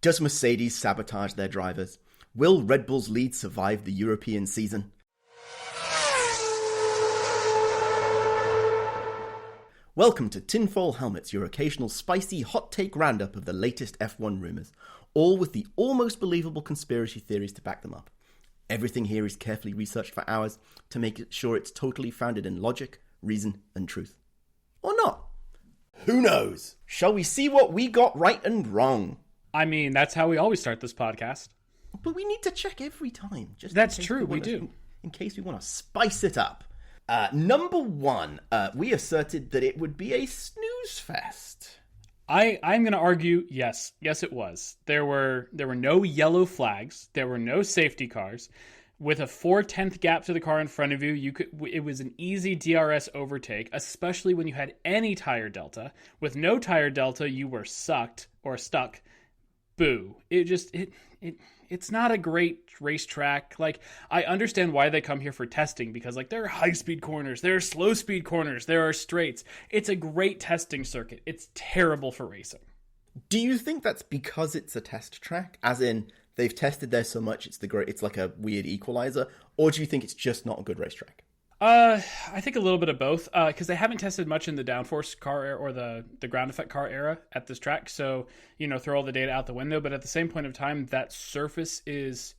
Does Mercedes sabotage their drivers? Will Red Bull's lead survive the European season? Welcome to Tinfoil Helmets, your occasional spicy hot take roundup of the latest F1 rumours, all with the almost believable conspiracy theories to back them up. Everything here is carefully researched for hours to make sure it's totally founded in logic, reason and truth. Or not. Who knows? Shall we see what we got right and wrong? I mean, that's how we always start this podcast. But we need to check every time. That's true, we do. In case we want to spice it up. Number one, we asserted that it would be a snooze fest. I'm going to argue, yes, it was. There were no yellow flags. There were no safety cars. With a 4/10 gap to the car in front of you, it was an easy DRS overtake, especially when you had any tire delta. With no tire delta, you were sucked or stuck. Boo. It's not a great racetrack. Like, I understand why they come here for testing, because like there are high-speed corners, there are slow-speed corners, there are straights. It's a great testing circuit. It's terrible for racing. Do you think that's because it's a test track? As in, they've tested there so much it's like a weird equalizer? Or do you think it's just not a good racetrack? I think a little bit of both, because they haven't tested much in the downforce car or the ground effect car era at this track. So, throw all the data out the window. But at the same point of time, that surface is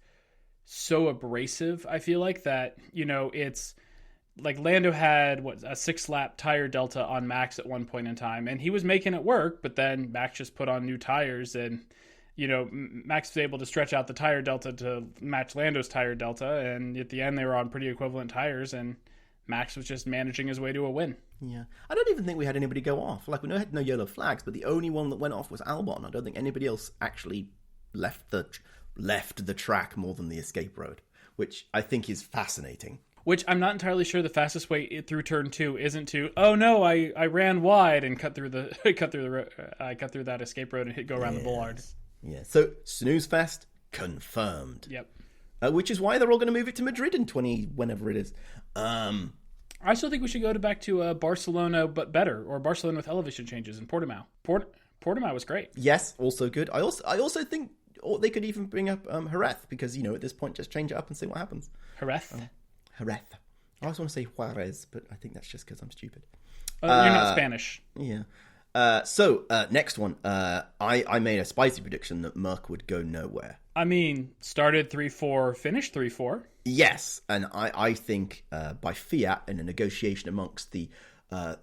so abrasive, I feel like, that, it's like Lando had, a 6-lap tire delta on Max at one point in time. And he was making it work, but then Max just put on new tires and, Max was able to stretch out the tire delta to match Lando's tire delta. And at the end, they were on pretty equivalent tires and Max was just managing his way to a win. Yeah. I don't even think we had anybody go off. Like, we had no yellow flags, but the only one that went off was Albon. I don't think anybody else actually left the track more than the escape road, which I think is fascinating. Which I'm not entirely sure the fastest way through turn 2 isn't to, oh no, I ran wide and cut through that escape road and go around the bollard. Yeah. So snooze fest confirmed. Yep. Which is why they're all going to move it to Madrid in whenever it is. I still think we should go back to Barcelona, but better, or Barcelona with elevation changes in Portimao. Portimao was great. Yes, also good. I also think they could even bring up Jerez, because at this point just change it up and see what happens. Jerez. Jerez. I always want to say Juarez, but I think that's just because I'm stupid. You're not Spanish. Yeah. So next one. I made a spicy prediction that Merc would go nowhere. I mean, started 3-4, finished 3-4. Yes, and I think by fiat, in a negotiation amongst the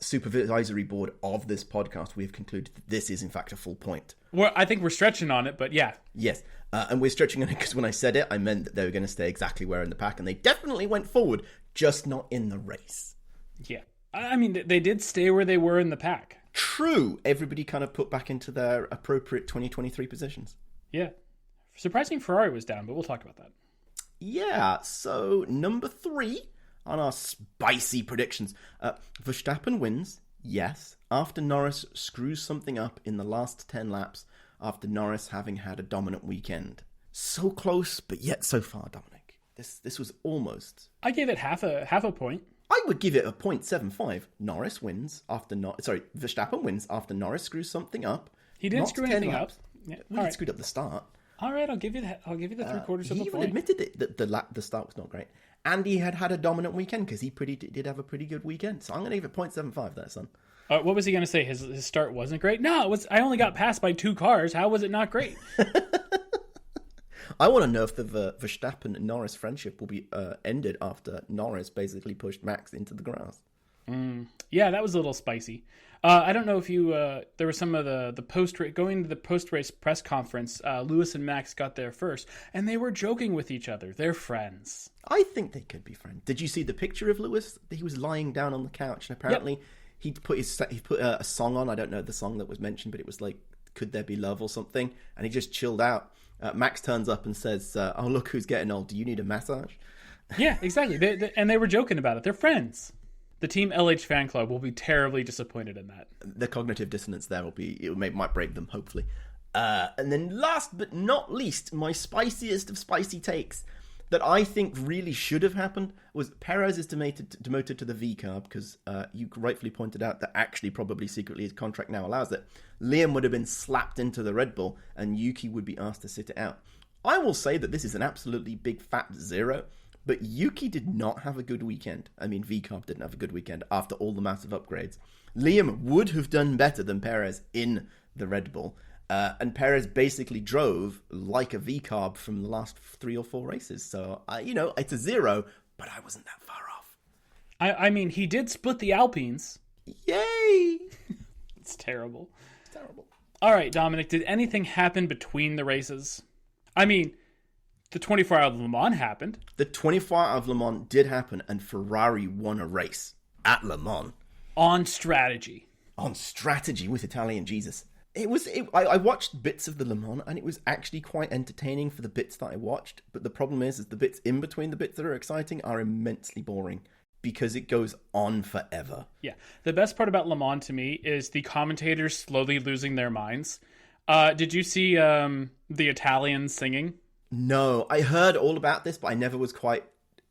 supervisory board of this podcast, we have concluded that this is in fact a full point. Well, I think we're stretching on it, but yeah. Yes, and we're stretching on it because when I said it, I meant that they were going to stay exactly where in the pack, and they definitely went forward, just not in the race. Yeah, I mean, they did stay where they were in the pack. True, everybody kind of put back into their appropriate 2023 positions. Yeah. Surprising Ferrari was down, but we'll talk about that. Yeah, so number 3 on our spicy predictions. Verstappen wins, yes, after Norris screws something up in the last 10 laps after Norris having had a dominant weekend. So close, but yet so far, Dominic. This was almost... I gave it half a point. I would give it a 0.75. Verstappen wins after Norris screws something up. He didn't screw anything up. Yeah, he screwed up the start. All right, I'll give you that. I'll give you the 3/4 of the point. He even admitted it, that the start was not great, and he had a dominant weekend because he did have a pretty good weekend. So I'm going to give it 0.75 there, son. What was he going to say? His start wasn't great. No, it was. I only got passed by 2 cars. How was it not great? I want to know if the Verstappen and Norris friendship will be ended after Norris basically pushed Max into the grass. Yeah, that was a little spicy. I don't know if you there was some of the going to the post-race press conference. Lewis and Max got there first, and they were joking with each other. They're friends. I think they could be friends. Did you see the picture of Lewis? He was lying down on the couch, and apparently he put a song on. I don't know the song that was mentioned, but it was like "Could There Be Love" or something, and he just chilled out. Max turns up and says, "Oh, look who's getting old. Do you need a massage?" Yeah, exactly. And they were joking about it. They're friends. The Team LH fan club will be terribly disappointed in that. The cognitive dissonance there might break them, hopefully. And then last but not least, my spiciest of spicy takes. that I think really should have happened was Perez is demoted to the V car because you rightfully pointed out that actually probably secretly his contract now allows it. Liam would have been slapped into the Red Bull and Yuki would be asked to sit it out. I will say that this is an absolutely big fat zero, but Yuki did not have a good weekend. I mean, V-Carb didn't have a good weekend after all the massive upgrades. Liam would have done better than Perez in the Red Bull. And Perez basically drove like a V-Carb from the last 3 or 4 races. So, it's a zero, but I wasn't that far off. I mean, he did split the Alpines. Yay! It's terrible. It's terrible. All right, Dominic, did anything happen between the races? I mean, the 24 Hour of Le Mans happened. The 24 Hour of Le Mans did happen, and Ferrari won a race at Le Mans. On strategy. On strategy with Italian Jesus. I watched bits of the Le Mans, and it was actually quite entertaining for the bits that I watched. But the problem is the bits in between the bits that are exciting are immensely boring because it goes on forever. Yeah. The best part about Le Mans to me is the commentators slowly losing their minds. Did you see the Italians singing? No, I heard all about this, but I never was quite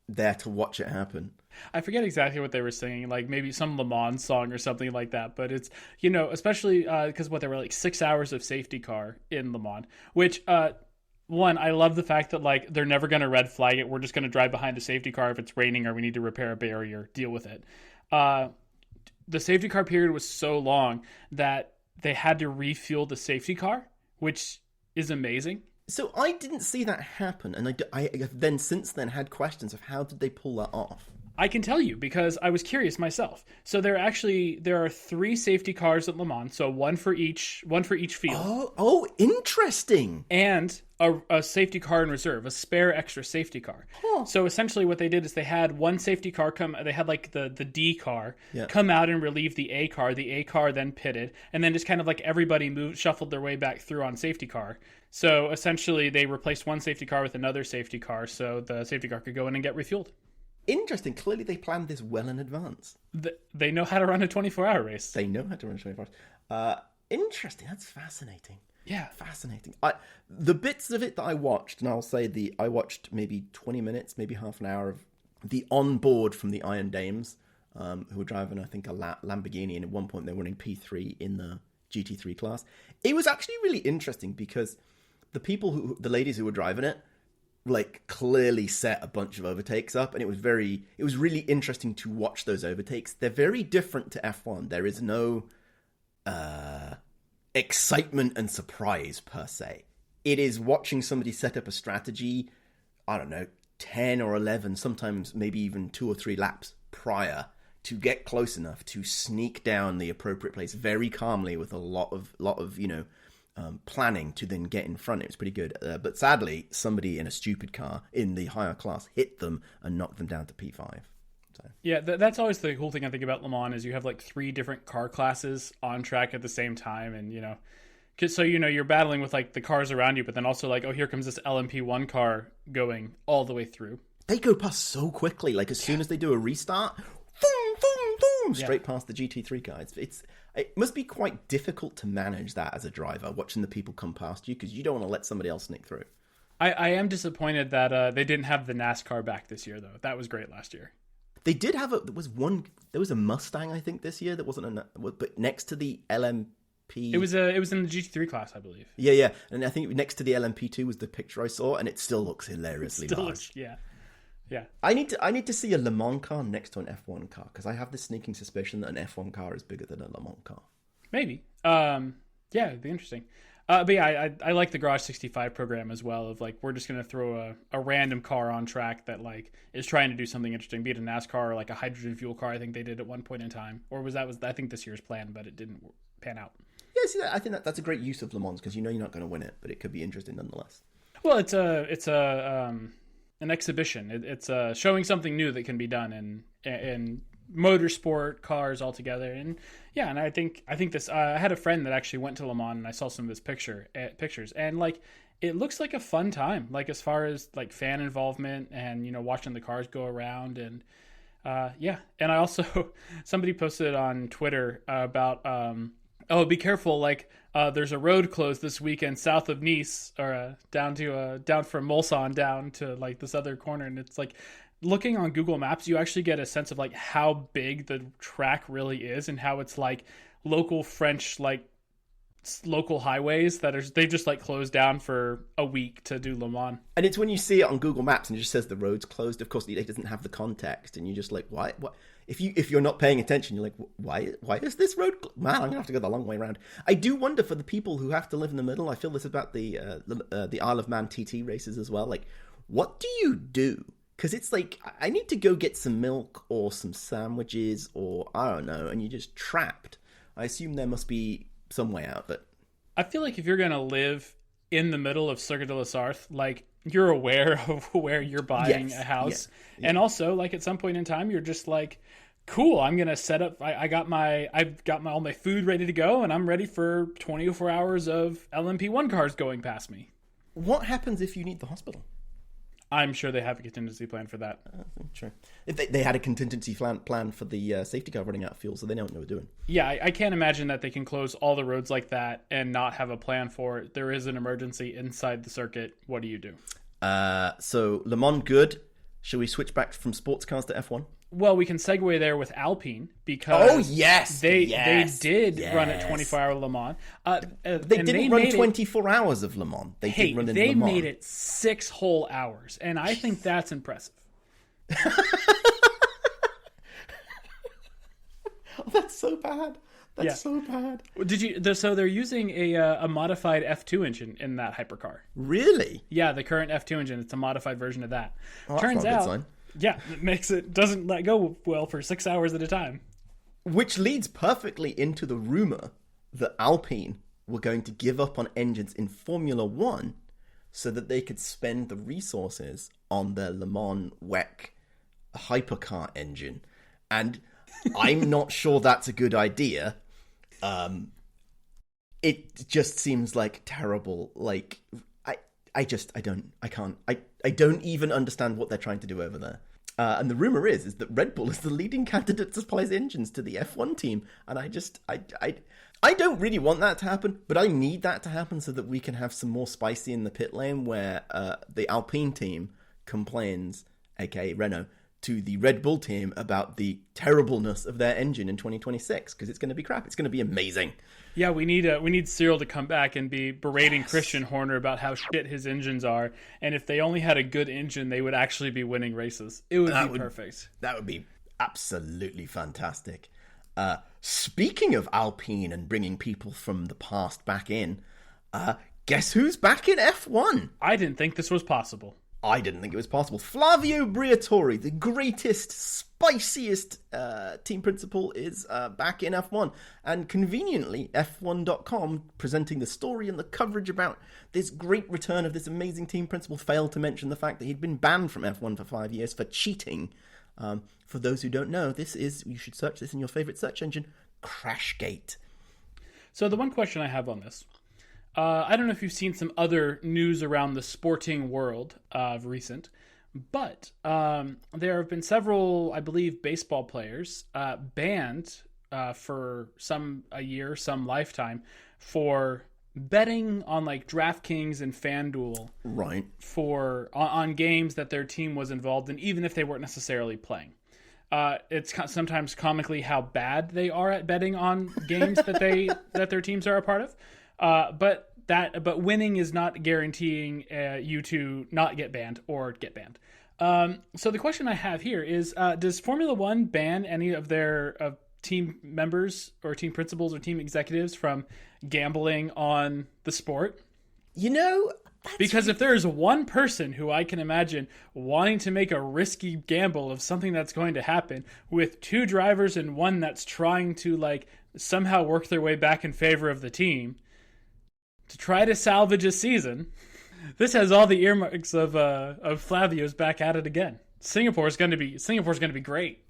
there to watch it happen. I forget exactly what they were singing, like maybe some Le Mans song or something like that. But it's, especially because there were like 6 hours of safety car in Le Mans, which, one, I love the fact that like they're never going to red flag it. We're just going to drive behind a safety car if it's raining or we need to repair a barrier, deal with it. The safety car period was so long that they had to refuel the safety car, which is amazing. So I didn't see that happen, and I then since then had questions of how did they pull that off. I can tell you because I was curious myself. So there are 3 safety cars at Le Mans, so one for each field. Oh, interesting. And a safety car in reserve, a spare extra safety car. Huh. So essentially what they did is they had one safety car they had like the D car come out and relieve the A car. The A car then pitted, and then just kind of like everybody shuffled their way back through on safety car. So essentially they replaced one safety car with another safety car so the safety car could go in and get refueled. Interesting. Clearly they planned this well in advance. They know how to run a 24-hour race. They know how to run a 24 hours. Interesting. That's fascinating. Yeah. Fascinating. The bits of it that I watched, and I'll say I watched maybe 20 minutes, maybe half an hour of the onboard from the Iron Dames, who were driving, I think, a Lamborghini, and at one point they were running P3 in the GT3 class. It was actually really interesting because the ladies who were driving it, like clearly set a bunch of overtakes up, and it was really interesting to watch those overtakes. They're very different to F1. There is no excitement and surprise per se. It is watching somebody set up a strategy, I don't know, 10 or 11, sometimes maybe even 2 or 3 laps prior to get close enough to sneak down the appropriate place very calmly with a lot of planning to then get in front. It was pretty good. But sadly, somebody in a stupid car in the higher class hit them and knocked them down to P5. So. Yeah, that's always the cool thing I think about Le Mans is you have like 3 different car classes on track at the same time. And, so, you're battling with like the cars around you, but then also like, oh, here comes this LMP1 car going all the way through. They go past so quickly. Like as soon as they do a restart, boom, boom, boom, straight past the GT3 car. It must be quite difficult to manage that as a driver, watching the people come past you, because you don't want to let somebody else sneak through. I am disappointed that they didn't have the NASCAR back this year, though. That was great last year. They did have there was a Mustang, I think, this year that wasn't but next to the LMP. It was in the GT3 class, I believe. Yeah, and I think next to the LMP2 was the picture I saw, and it still looks hilariously large. Yeah. I need to see a Le Mans car next to an F1 car, because I have this sneaking suspicion that an F1 car is bigger than a Le Mans car. Maybe. Yeah, it'd be interesting. But yeah, I like the Garage 65 program as well. Of like, we're just gonna throw a random car on track that like is trying to do something interesting, be it a NASCAR or like a hydrogen fuel car. I think they did at one point in time, or I think this year's plan, but it didn't pan out. Yeah, see, I think that's a great use of Le Mans, because you're not going to win it, but it could be interesting nonetheless. Well, it's an exhibition. It's showing something new that can be done in motorsport cars altogether. And yeah, and I think this. I had a friend that actually went to Le Mans, and I saw some of his pictures, and like it looks like a fun time. Like as far as like fan involvement and watching the cars go around and yeah. And I also somebody posted on Twitter about Oh, be careful! Like, there's a road closed this weekend south of Nice, or down from Mulsanne down to like this other corner, and it's like looking on Google Maps, you actually get a sense of like how big the track really is, and how it's like local French like local highways that are they just like closed down for a week to do Le Mans. And it's when you see it on Google Maps and it just says the road's closed. Of course, it doesn't have the context, and you're just like, why? What? If you're not paying attention, you're like, why is this road? Man, I'm gonna have to go the long way around. I do wonder for the people who have to live in the middle. I feel this about the Isle of Man TT races as well. Like, what do you do? Because it's like, I need to go get some milk or some sandwiches or I don't know, and you're just trapped. I assume there must be some way out, but I feel like if you're gonna live in the middle of Circuit de la Sarthe, like you're aware of where you're buying a house, and also like at some point in time, you're just like, cool, I'm gonna set up. I've got all my food ready to go, and I'm ready for 24 hours of LMP1 cars going past me. What happens if you need the hospital? I'm sure they have a contingency plan for that. True. If they had a contingency plan for the safety car running out of fuel, so they know what they were doing. Yeah, I can't imagine that they can close all the roads like that and not have a plan for it. There is an emergency inside the circuit. What do you do? So Le Mans good. Shall we switch back from sports cars to F1? Well, we can segue there with Alpine because they did run at 24-hour Le Mans. They didn't run 24 hours of Le Mans. They did run in Le Mans. They made it 6 whole hours, and I think that's impressive. Oh, that's so bad. That's so bad. So they're using a modified F2 engine in that hypercar. Really? Yeah, the current F2 engine. It's a modified version of that. Oh, Turns out, yeah, it doesn't let go well for 6 hours at a time. Which leads perfectly into the rumor that Alpine were going to give up on engines in Formula One so that they could spend the resources on their Le Mans WEC hypercar engine. And I'm not sure that's a good idea. It just seems like terrible. Like, I don't even understand what they're trying to do over there. And the rumor is that Red Bull is the leading candidate to supply engines to the F1 team. And I don't really want that to happen, but I need that to happen so that we can have some more spicy in the pit lane where the Alpine team complains, aka Renault, to the Red Bull team about the terribleness of their engine in 2026, because it's going to be crap. It's going to be amazing. Yeah, we need Cyril to come back and be berating Christian Horner about how shit his engines are, and if they only had a good engine, they would actually be winning races. It would be perfect. That would be absolutely fantastic. Speaking of Alpine and bringing people from the past back in, guess who's back in F1? I didn't think this was possible. I didn't think it was possible. Flavio Briatore, the greatest, spiciest team principal, is back in F1. And conveniently, F1.com, presenting the story and the coverage about this great return of this amazing team principal, failed to mention the fact that he'd been banned from F1 for 5 years for cheating. For those who don't know, you should search this in your favorite search engine, Crashgate. So the one question I have on this, I don't know if you've seen some other news around the sporting world of recent, but there have been several, I believe, baseball players banned for a year, some lifetime, for betting on like DraftKings and FanDuel, right? On games that their team was involved in, even if they weren't necessarily playing. It's sometimes comically how bad they are at betting on games that their teams are a part of. But winning is not guaranteeing you to not get banned or get banned. So the question I have here is, does Formula One ban any of their team members or team principals or team executives from gambling on the sport? Because if there is one person who I can imagine wanting to make a risky gamble of something that's going to happen with 2 drivers and one that's trying to like somehow work their way back in favor of the team to try to salvage a season, this has all the earmarks of Flavio's back at it again. Singapore's going to be great.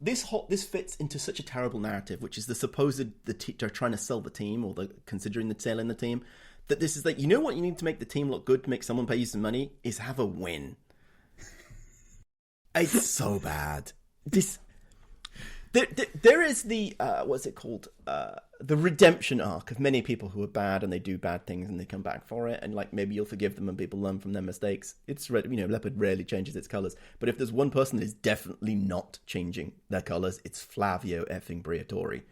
This fits into such a terrible narrative, which is the supposed they're trying to sell the team or considering the selling the team. That this is like, what you need to make the team look good, to make someone pay you some money, is have a win. It's so bad. There is the what's it called? The redemption arc of many people who are bad and they do bad things and they come back for it, and like maybe you'll forgive them and people learn from their mistakes. It's leopard rarely changes its colors, but if there's one person that is definitely not changing their colors, it's Flavio effing Briatore.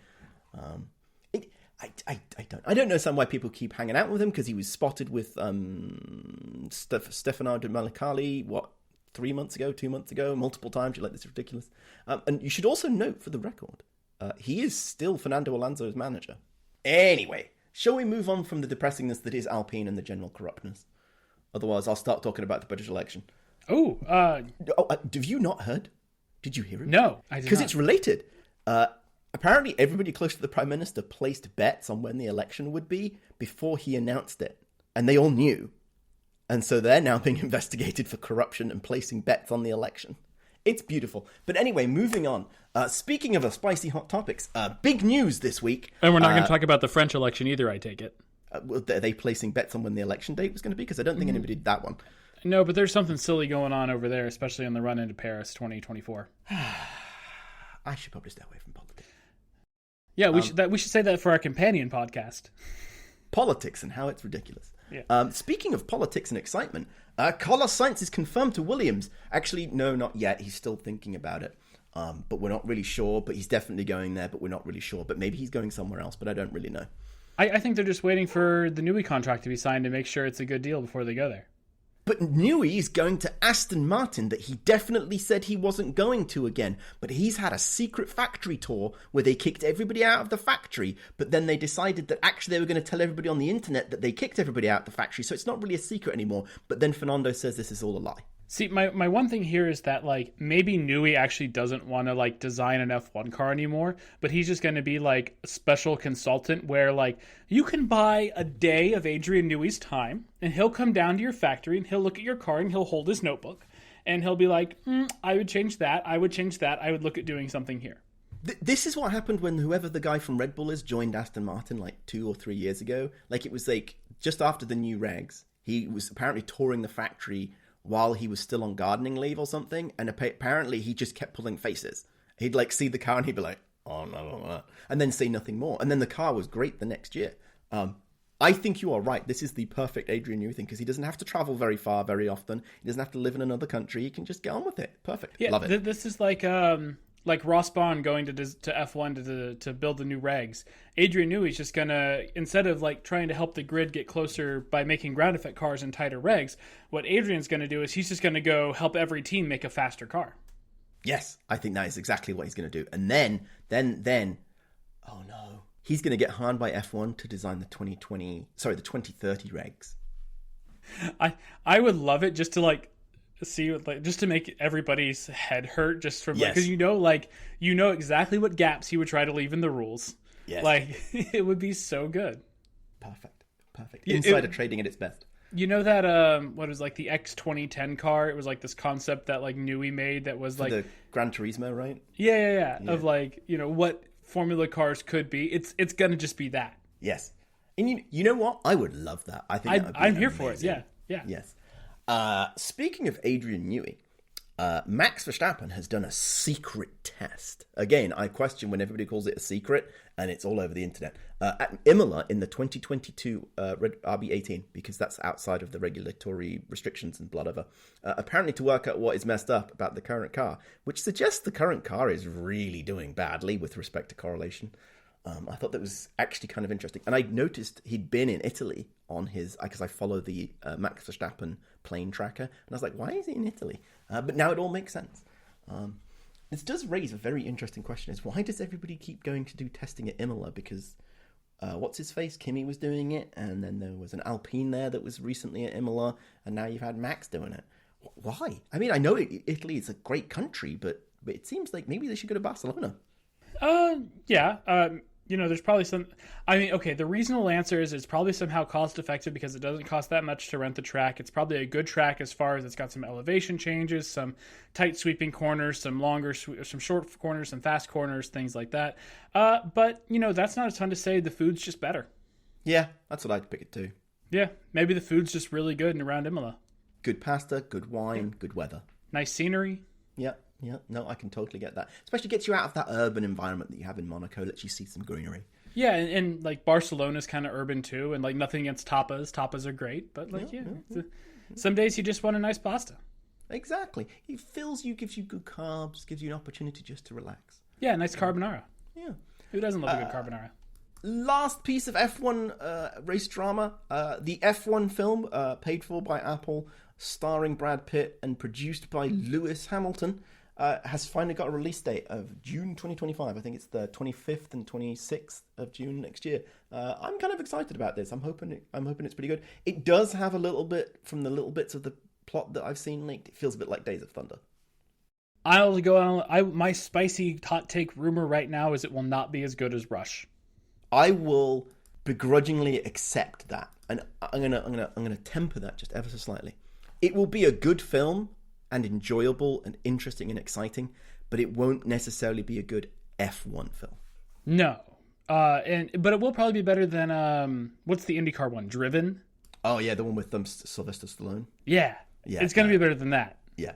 I don't understand why people keep hanging out with him, because he was spotted with Stefano Domenicali 2 months ago, multiple times. You're like, this is ridiculous. And you should also note, for the record, he is still Fernando Alonso's manager. Anyway, shall we move on from the depressingness that is Alpine and the general corruptness? Otherwise, I'll start talking about the British election. Have you not heard? Did you hear it? No, I did not. Because it's related. Apparently, everybody close to the Prime Minister placed bets on when the election would be before he announced it. And they all knew. And so they're now being investigated for corruption and placing bets on the election. It's beautiful. But anyway, moving on. Speaking of spicy hot topics, big news this week. And we're not going to talk about the French election either, I take it. Are they placing bets on when the election date was going to be? Because I don't think anybody did that one. No, but there's something silly going on over there, especially on the run into Paris 2024. I should probably stay away from politics. Yeah, we should say that for our companion podcast. Politics and how it's ridiculous. Yeah. Speaking of politics and excitement, Carlos Sainz is confirmed to Williams. Actually, no, not yet. He's still thinking about it. But we're not really sure. But he's definitely going there, but we're not really sure. But maybe he's going somewhere else, but I don't really know. I think they're just waiting for the Newey contract to be signed to make sure it's a good deal before they go there. But Newey is going to Aston Martin that he definitely said he wasn't going to again. But he's had a secret factory tour where they kicked everybody out of the factory. But then they decided that actually they were going to tell everybody on the internet that they kicked everybody out of the factory. So it's not really a secret anymore. But then Fernando says this is all a lie. See, my one thing here is that, like, maybe Newey actually doesn't want to, like, design an F1 car anymore, but he's just going to be, like, a special consultant where, like, you can buy a day of Adrian Newey's time, and he'll come down to your factory, and he'll look at your car, and he'll hold his notebook, and he'll be like, I would change that, I would change that, I would look at doing something here. This is what happened when whoever the guy from Red Bull is joined Aston Martin, like, 2 or 3 years ago. Like, it was, like, just after the new regs, he was apparently touring the factory while he was still on gardening leave or something, and apparently he just kept pulling faces. He'd like see the car and he'd be like, oh no, and then say nothing more. And then the car was great the next year. I think you are right. This is the perfect Adrian Newey thing, because he doesn't have to travel very far very often. He doesn't have to live in another country. He can just get on with it. Perfect. Yeah, love it. This is like Ross Bond going to F1 to build the new regs. Adrian Newey's just gonna, instead of like trying to help the grid get closer by making ground effect cars and tighter regs, what Adrian's gonna do is he's just gonna go help every team make a faster car. Yes, I think that is exactly what he's gonna do. And then, oh no, he's gonna get hired by F1 to design the 2030 regs. I would love it just to like see, like, just to make everybody's head hurt, just from because you know exactly what gaps he would try to leave in the rules. Yes. Like, it would be so good. Perfect. Insider trading at its best. You know that what was like the X 2010 car? It was like this concept that like Newey made that was like the Gran Turismo, right? Yeah. Of like, you know, what Formula cars could be. It's gonna just be that. Yes. And you know what? I would love that. I think I'm here for it. Yeah. Yes. Speaking of Adrian Newey, Max Verstappen has done a secret test. Again, I question when everybody calls it a secret, and it's all over the internet. At Imola in the 2022 RB18, because that's outside of the regulatory restrictions and whatever, apparently to work out what is messed up about the current car, which suggests the current car is really doing badly with respect to correlation. I thought that was actually kind of interesting. And I noticed he'd been in Italy on his, because I follow the Max Verstappen plane tracker. And I was like, why is he in Italy? But now it all makes sense. This does raise a very interesting question, is why does everybody keep going to do testing at Imola? Because what's his face? Kimi was doing it. And then there was an Alpine there that was recently at Imola. And now you've had Max doing it. Why? I mean, I know Italy is a great country, but it seems like maybe they should go to Barcelona. Yeah. You know, there's probably some, I mean, okay, the reasonable answer is it's probably somehow cost effective because it doesn't cost that much to rent the track. It's probably a good track as far as it's got some elevation changes, some tight sweeping corners, some short corners, some fast corners, things like that. But, you know, that's not a ton to say. The food's just better. Yeah, that's what I'd pick it too. Yeah, maybe the food's just really good and around Imola. Good pasta, good wine, good weather. Nice scenery. Yeah, Yeah, no, I can totally get that. Especially gets you out of that urban environment that you have in Monaco, lets you see some greenery. Yeah, and like Barcelona's kind of urban too, and like nothing against tapas. Tapas are great, but like some days you just want a nice pasta. Exactly. It fills you, gives you good carbs, gives you an opportunity just to relax. Yeah, nice carbonara. Yeah. Who doesn't love a good carbonara? Last piece of F1 race drama. The F1 film, paid for by Apple, starring Brad Pitt and produced by Lewis Hamilton, has finally got a release date of June 2025. I think it's the 25th and 26th of June next year. I'm kind of excited about this. I'm hoping it's pretty good. It does have a little bit, from the little bits of the plot that I've seen leaked, it feels a bit like Days of Thunder. I'll go on. My spicy hot take rumor right now is it will not be as good as Rush. I will begrudgingly accept that, and I'm gonna temper that just ever so slightly. It will be a good film and enjoyable and interesting and exciting, but it won't necessarily be a good F1 film. No, but it will probably be better than what's the IndyCar one? Driven. Oh yeah, the one with Sylvester Stallone. Yeah, it's gonna be better than that. Yeah,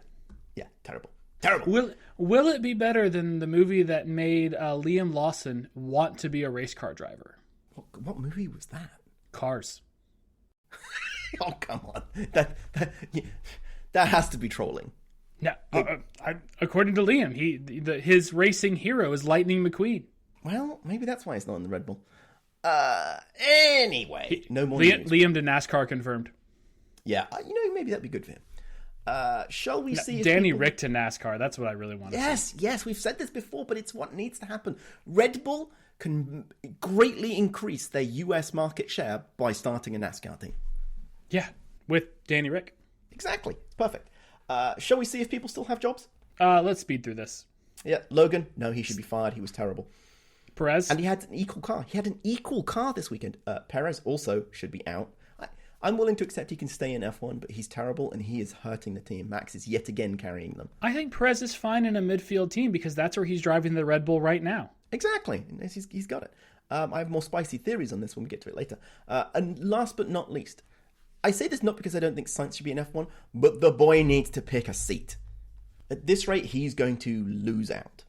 terrible. Terrible. Will it be better than the movie that made Liam Lawson want to be a race car driver? What movie was that? Cars. Oh, come on. That has to be trolling. No, according to Liam, his racing hero is Lightning McQueen. Well, maybe that's why he's not in the Red Bull. Anyway, no more news. Liam to NASCAR confirmed. Yeah, maybe that'd be good for him. Shall we see if Danny Rick to NASCAR? That's what I really want to see. Yes, we've said this before, but it's what needs to happen. Red Bull can greatly increase their US market share by starting a NASCAR team. Yeah, with Danny Rick. Exactly. It's perfect. Shall we see if people still have jobs? Let's speed through this. Yeah, Logan, no, he should be fired. He was terrible. Perez? And he had an equal car. He had an equal car this weekend. Perez also should be out. I'm willing to accept he can stay in F1, but he's terrible and he is hurting the team. Max is yet again carrying them. I think Perez is fine in a midfield team because that's where he's driving the Red Bull right now. Exactly. He's got it. I have more spicy theories on this when we get to it later. And last but not least, I say this not because I don't think Sainz should be in F1, but the boy needs to pick a seat. At this rate, he's going to lose out.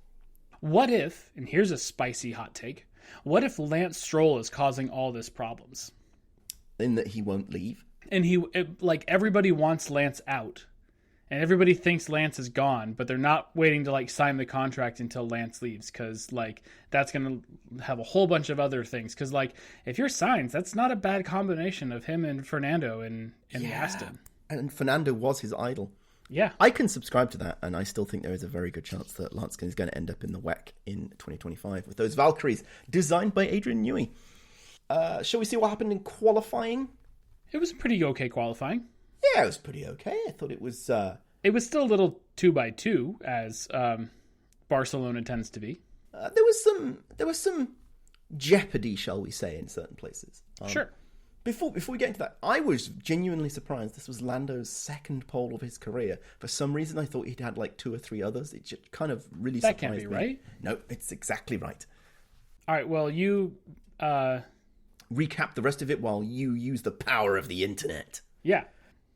What if, and here's a spicy hot take, what if Lance Stroll is causing all this problems? In that he won't leave? And everybody wants Lance out. And everybody thinks Lance is gone, but they're not waiting to sign the contract until Lance leaves because that's going to have a whole bunch of other things. Because if you're Sainz, that's not a bad combination of him and Fernando in the Aston. And Fernando was his idol. Yeah. I can subscribe to that, and I still think there is a very good chance that Lance is going to end up in the WEC in 2025 with those Valkyries designed by Adrian Newey. Shall we see what happened in qualifying? It was pretty okay qualifying. Yeah, it was pretty okay. I thought it was... It was still a little 2x2, as Barcelona tends to be. There was some jeopardy, shall we say, in certain places. Sure. Before we get into that, I was genuinely surprised. This was Lando's second pole of his career. For some reason, I thought he'd had 2 or 3 others. It just kind of really surprised me. That can't be right. No, it's exactly right. All right, well, you... recap the rest of it while you use the power of the internet. Yeah.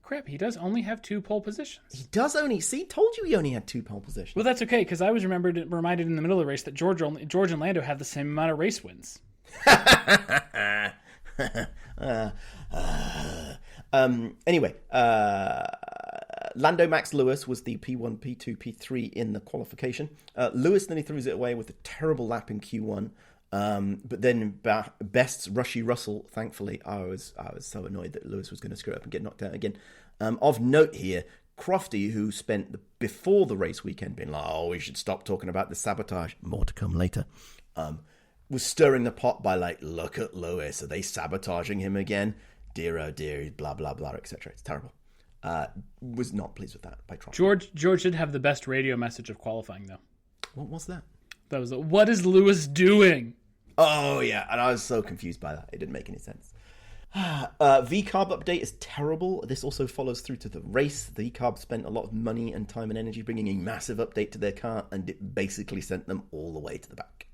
Crap, he does only have 2 pole positions. He does only... See, told you he only had 2 pole positions. Well, that's okay, because I was reminded in the middle of the race that George and Lando had the same amount of race wins. Anyway, Lando Max Lewis was the P1, P2, P3 in the qualification. Lewis nearly threw it away with a terrible lap in Q1. But then Best's Rushy Russell, thankfully, I was so annoyed that Lewis was going to screw up and get knocked out again. Of note here, Crofty, who spent before the race weekend being like, oh, we should stop talking about the sabotage, more to come later, was stirring the pot by look at Lewis, are they sabotaging him again? Dear oh dear, blah, blah, blah, etc. It's terrible. Was not pleased with that by Crofty. George did have the best radio message of qualifying, though. What was that? That was what is Lewis doing? Oh, yeah, and I was so confused by that. It didn't make any sense. VCARB update is terrible. This also follows through to the race. VCARB spent a lot of money and time and energy bringing a massive update to their car, and it basically sent them all the way to the back.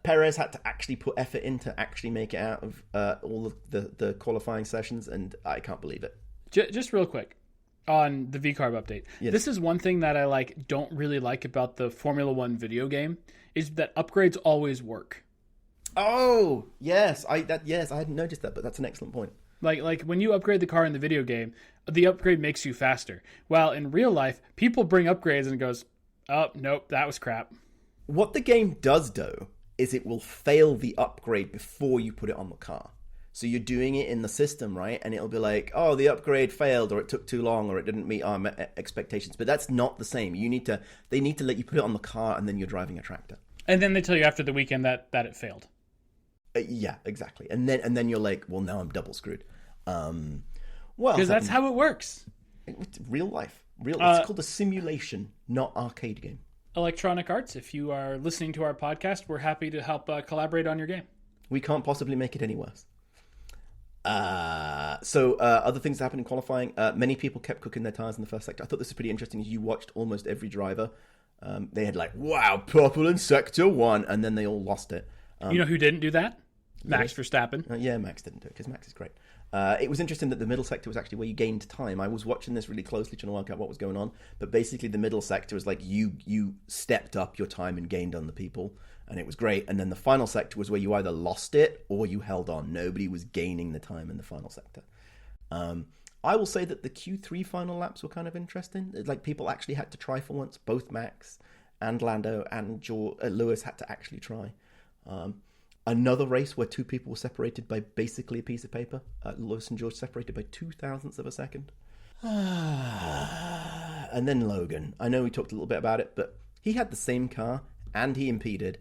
Perez had to actually put effort in to actually make it out of all of the qualifying sessions, and I can't believe it. Just real quick. on the VCarb update. Yes. This is one thing that I don't really like about the Formula One video game is that upgrades always work. Oh, yes. I hadn't noticed that, but that's an excellent point. Like when you upgrade the car in the video game, the upgrade makes you faster. While in real life, people bring upgrades and it goes, oh, nope, that was crap. What the game does, though, is it will fail the upgrade before you put it on the car. So you're doing it in the system, right? And it'll be like, oh, the upgrade failed, or it took too long, or it didn't meet our expectations. But that's not the same. They need to let you put it on the car, and then you're driving a tractor. And then they tell you after the weekend that it failed. Yeah, exactly. And then you're like, well, now I'm double screwed. Well, because that's how it works. It's real life. It's called a simulation, not arcade game. Electronic Arts, if you are listening to our podcast, we're happy to help collaborate on your game. We can't possibly make it any worse. Other things that happened in qualifying. Many people kept cooking their tires in the first sector. I thought this was pretty interesting. You watched almost every driver. They had wow, purple in sector 1, and then they all lost it. You know who didn't do that? Max Verstappen. Yeah, Max didn't do it because Max is great. It was interesting that the middle sector was actually where you gained time. I was watching this really closely trying to work out what was going on, but basically the middle sector was like you stepped up your time and gained on the people, and it was great. And then the final sector was where you either lost it or you held on. Nobody was gaining the time in the final sector. I will say that the Q3 final laps were kind of interesting. Like people actually had to try for once. Both Max and Lando and Lewis had to actually try. Another race where two people were separated by basically a piece of paper. Lewis and George separated by 0.02 of a second. And then Logan. I know we talked a little bit about it, but he had the same car, and he impeded,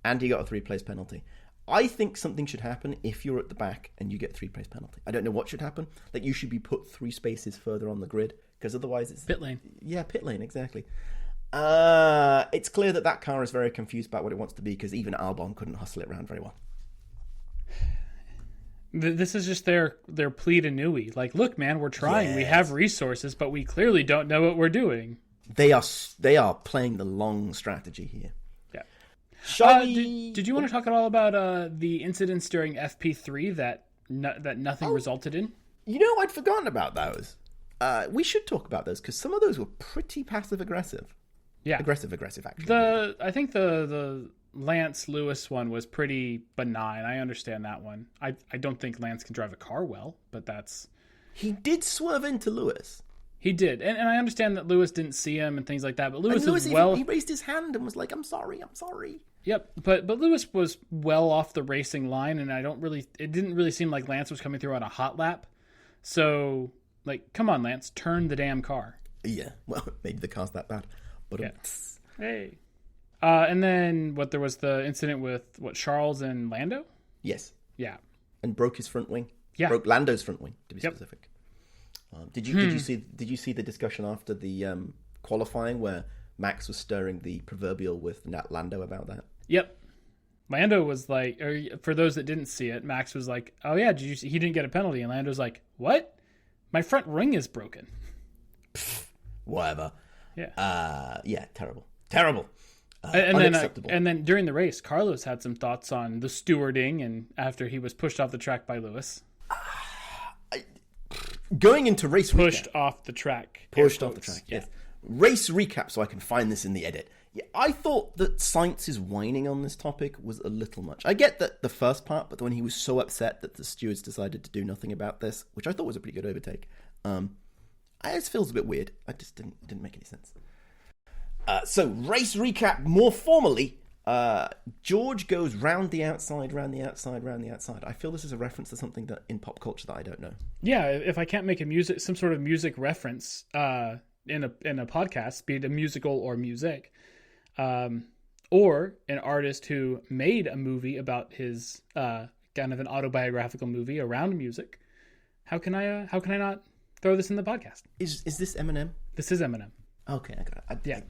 and he got a 3-place penalty. I think something should happen if you're at the back and you get 3-place penalty. I don't know what should happen. That you should be put 3 spaces further on the grid, because otherwise it's... Pit lane. Yeah, pit lane, exactly. It's clear that car is very confused about what it wants to be, because even Albon couldn't hustle it around very well. This is just their plea to Newey. Like, look, man, we're trying. Yes. We have resources, but we clearly don't know what we're doing. They are playing the long strategy here. Yeah. Did you want to talk at all about the incidents during FP3 that nothing resulted in? You know, I'd forgotten about those. We should talk about those, because some of those were pretty passive-aggressive. Yeah. Aggressive, actually. I think the Lance Lewis one was pretty benign. I understand that one. I don't think Lance can drive a car well, but that's... He did swerve into Lewis. He did. And I understand that Lewis didn't see him and things like that, but Lewis he raised his hand and was like, I'm sorry. Yep, but Lewis was well off the racing line, and it didn't really seem like Lance was coming through on a hot lap. So, come on, Lance, turn the damn car. Yeah, well, maybe the car's that bad. But yeah. Hey. And then there was the incident with Charles and Lando? Yes. Yeah. And broke his front wing. Yeah. Broke Lando's front wing, to be specific. Did you see the discussion after the qualifying where Max was stirring the proverbial with Lando about that? Yep. Lando was like, or for those that didn't see it, Max was like, "Oh yeah, did you see? He didn't get a penalty?" And Lando's like, "What? My front ring is broken." Whatever. Yeah. Yeah. Terrible. And then during the race, Carlos had some thoughts on the stewarding, and after he was pushed off the track by Lewis. Going into race pushed recap. off the track. Pushed off the track. Yeah. Yes. Race recap, so I can find this in the edit. Yeah, I thought that Sainz's whining on this topic was a little much. I get that the first part, but when he was so upset that the stewards decided to do nothing about this, which I thought was a pretty good overtake, it just feels a bit weird. I just didn't make any sense. So race recap more formally. George goes round the outside. I feel this is a reference to something that in pop culture that I don't know. Yeah, if I can't make some sort of music reference in a podcast, be it a musical or music, or an artist who made a movie about his kind of an autobiographical movie around music, how can I not throw this in the podcast? Is this Eminem? This is Eminem. Okay, I got it.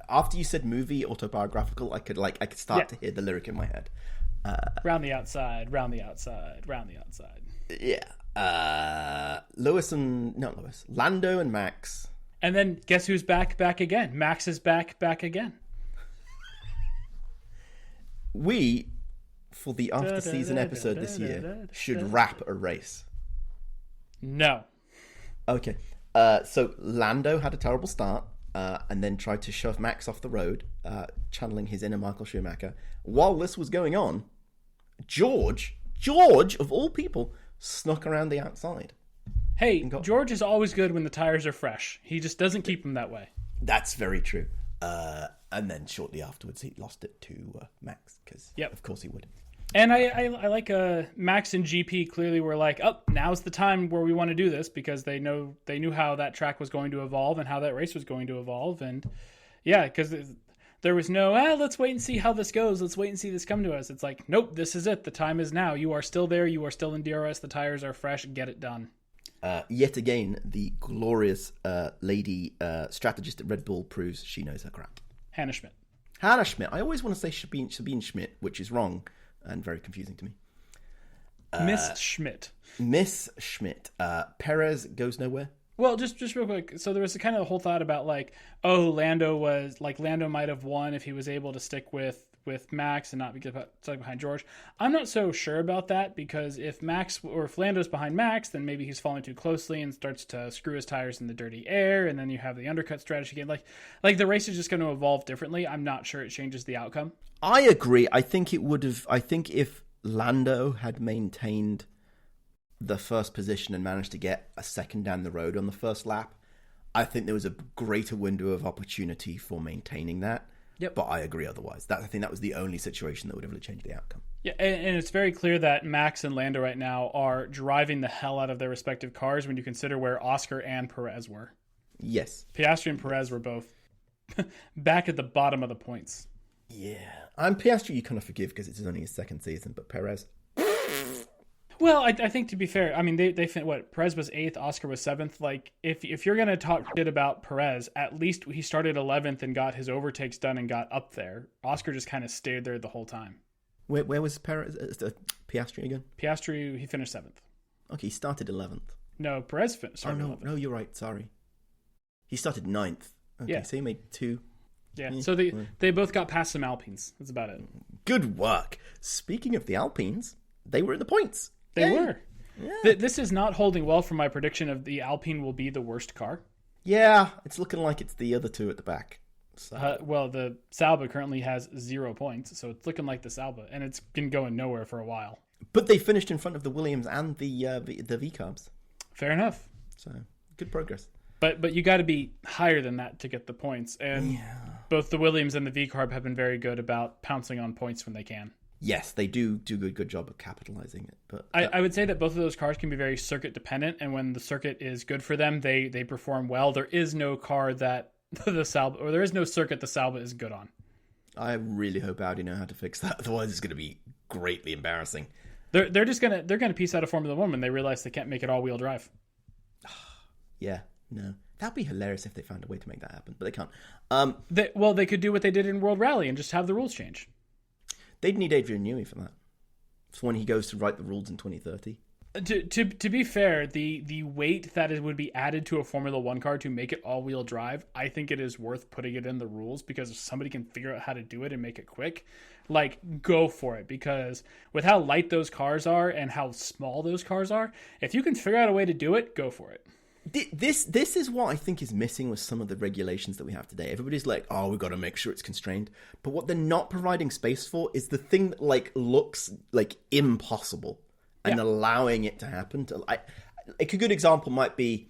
After you said movie autobiographical, I could start to hear the lyric in my head. Round the outside, round the outside, round the outside. Yeah. Lando and Max. And then guess who's back again? Max is back again. We, for the after season episode this year, should wrap a race. No. Okay. So Lando had a terrible start, and then tried to shove Max off the road, channeling his inner Michael Schumacher. While this was going on, George of all people, snuck around the outside. Hey, George is always good when the tires are fresh. He just doesn't keep them that way. That's very true. And then shortly afterwards, he lost it to Max, because of course he would. And I like Max and GP clearly were like, oh, now's the time where we want to do this, because they knew how that track was going to evolve and how that race was going to evolve. And yeah, because there was no, let's wait and see how this goes. Let's wait and see this come to us. It's like, nope, this is it. The time is now. You are still there. You are still in DRS. The tires are fresh. Get it done. Yet again, the glorious lady strategist at Red Bull proves she knows her crap. Hannah Schmidt. I always want to say Sabine Schmidt, which is wrong and very confusing to me. Miss Schmidt. Perez goes nowhere. Well, just real quick. So there was kind of the whole thought about like, oh, Lando might have won if he was able to stick with Max and not be stuck behind George. I'm not so sure about that, because if Lando's behind Max, then maybe he's falling too closely and starts to screw his tires in the dirty air, and then you have the undercut strategy again. Like the race is just going to evolve differently. I'm not sure it changes the outcome. I agree. I think if Lando had maintained the first position and managed to get a second down the road on the first lap, I think there was a greater window of opportunity for maintaining that. Yep. But I agree otherwise. I think that was the only situation that would have really changed the outcome. Yeah, and it's very clear that Max and Lando right now are driving the hell out of their respective cars when you consider where Oscar and Perez were. Yes. Piastri and Perez were both back at the bottom of the points. Yeah. And Piastri you kind of forgive because it's only his second season, but Perez... Well, I think to be fair, I mean, they Perez was 8th, Oscar was 7th. Like, if you're going to talk shit about Perez, at least he started 11th and got his overtakes done and got up there. Oscar just kind of stayed there the whole time. Where was Perez? Piastri again? Piastri, he finished 7th. Okay, he started 11th. No, Perez started 11th. No, you're right, sorry. He started 9th. Okay, yeah. So he made 2. Yeah, so they both got past some Alpines. That's about it. Good work. Speaking of the Alpines, they were in the points. They were. Yeah. This is not holding well for my prediction of the Alpine will be the worst car. Yeah, it's looking like it's the other two at the back. So. Well, the Sauber currently has 0 points, so it's looking like the Sauber, and it's been going nowhere for a while. But they finished in front of the Williams and the V-Carbs. Fair enough. So, good progress. But you got to be higher than that to get the points, and both the Williams and the V-Carb have been very good about pouncing on points when they can. Yes, they do a good job of capitalizing it. But I would say that both of those cars can be very circuit dependent, and when the circuit is good for them, they perform well. There is no car that the Sauber, or there is no circuit the Sauber is good on. I really hope Audi know how to fix that. Otherwise, it's going to be greatly embarrassing. They're gonna piece out of Formula One when they realize they can't make it all wheel drive. Yeah, no, that'd be hilarious if they found a way to make that happen, but they can't. They could do what they did in World Rally and just have the rules change. They'd need Adrian Newey for that. For when he goes to write the rules in 2030. To be fair, the weight that it would be added to a Formula One car to make it all-wheel drive, I think it is worth putting it in the rules, because if somebody can figure out how to do it and make it quick, like, go for it. Because with how light those cars are and how small those cars are, if you can figure out a way to do it, go for it. This is what I think is missing with some of the regulations that we have today. Everybody's like, oh, we've got to make sure it's constrained. But what they're not providing space for is the thing that like looks like impossible and allowing it to happen. A good example might be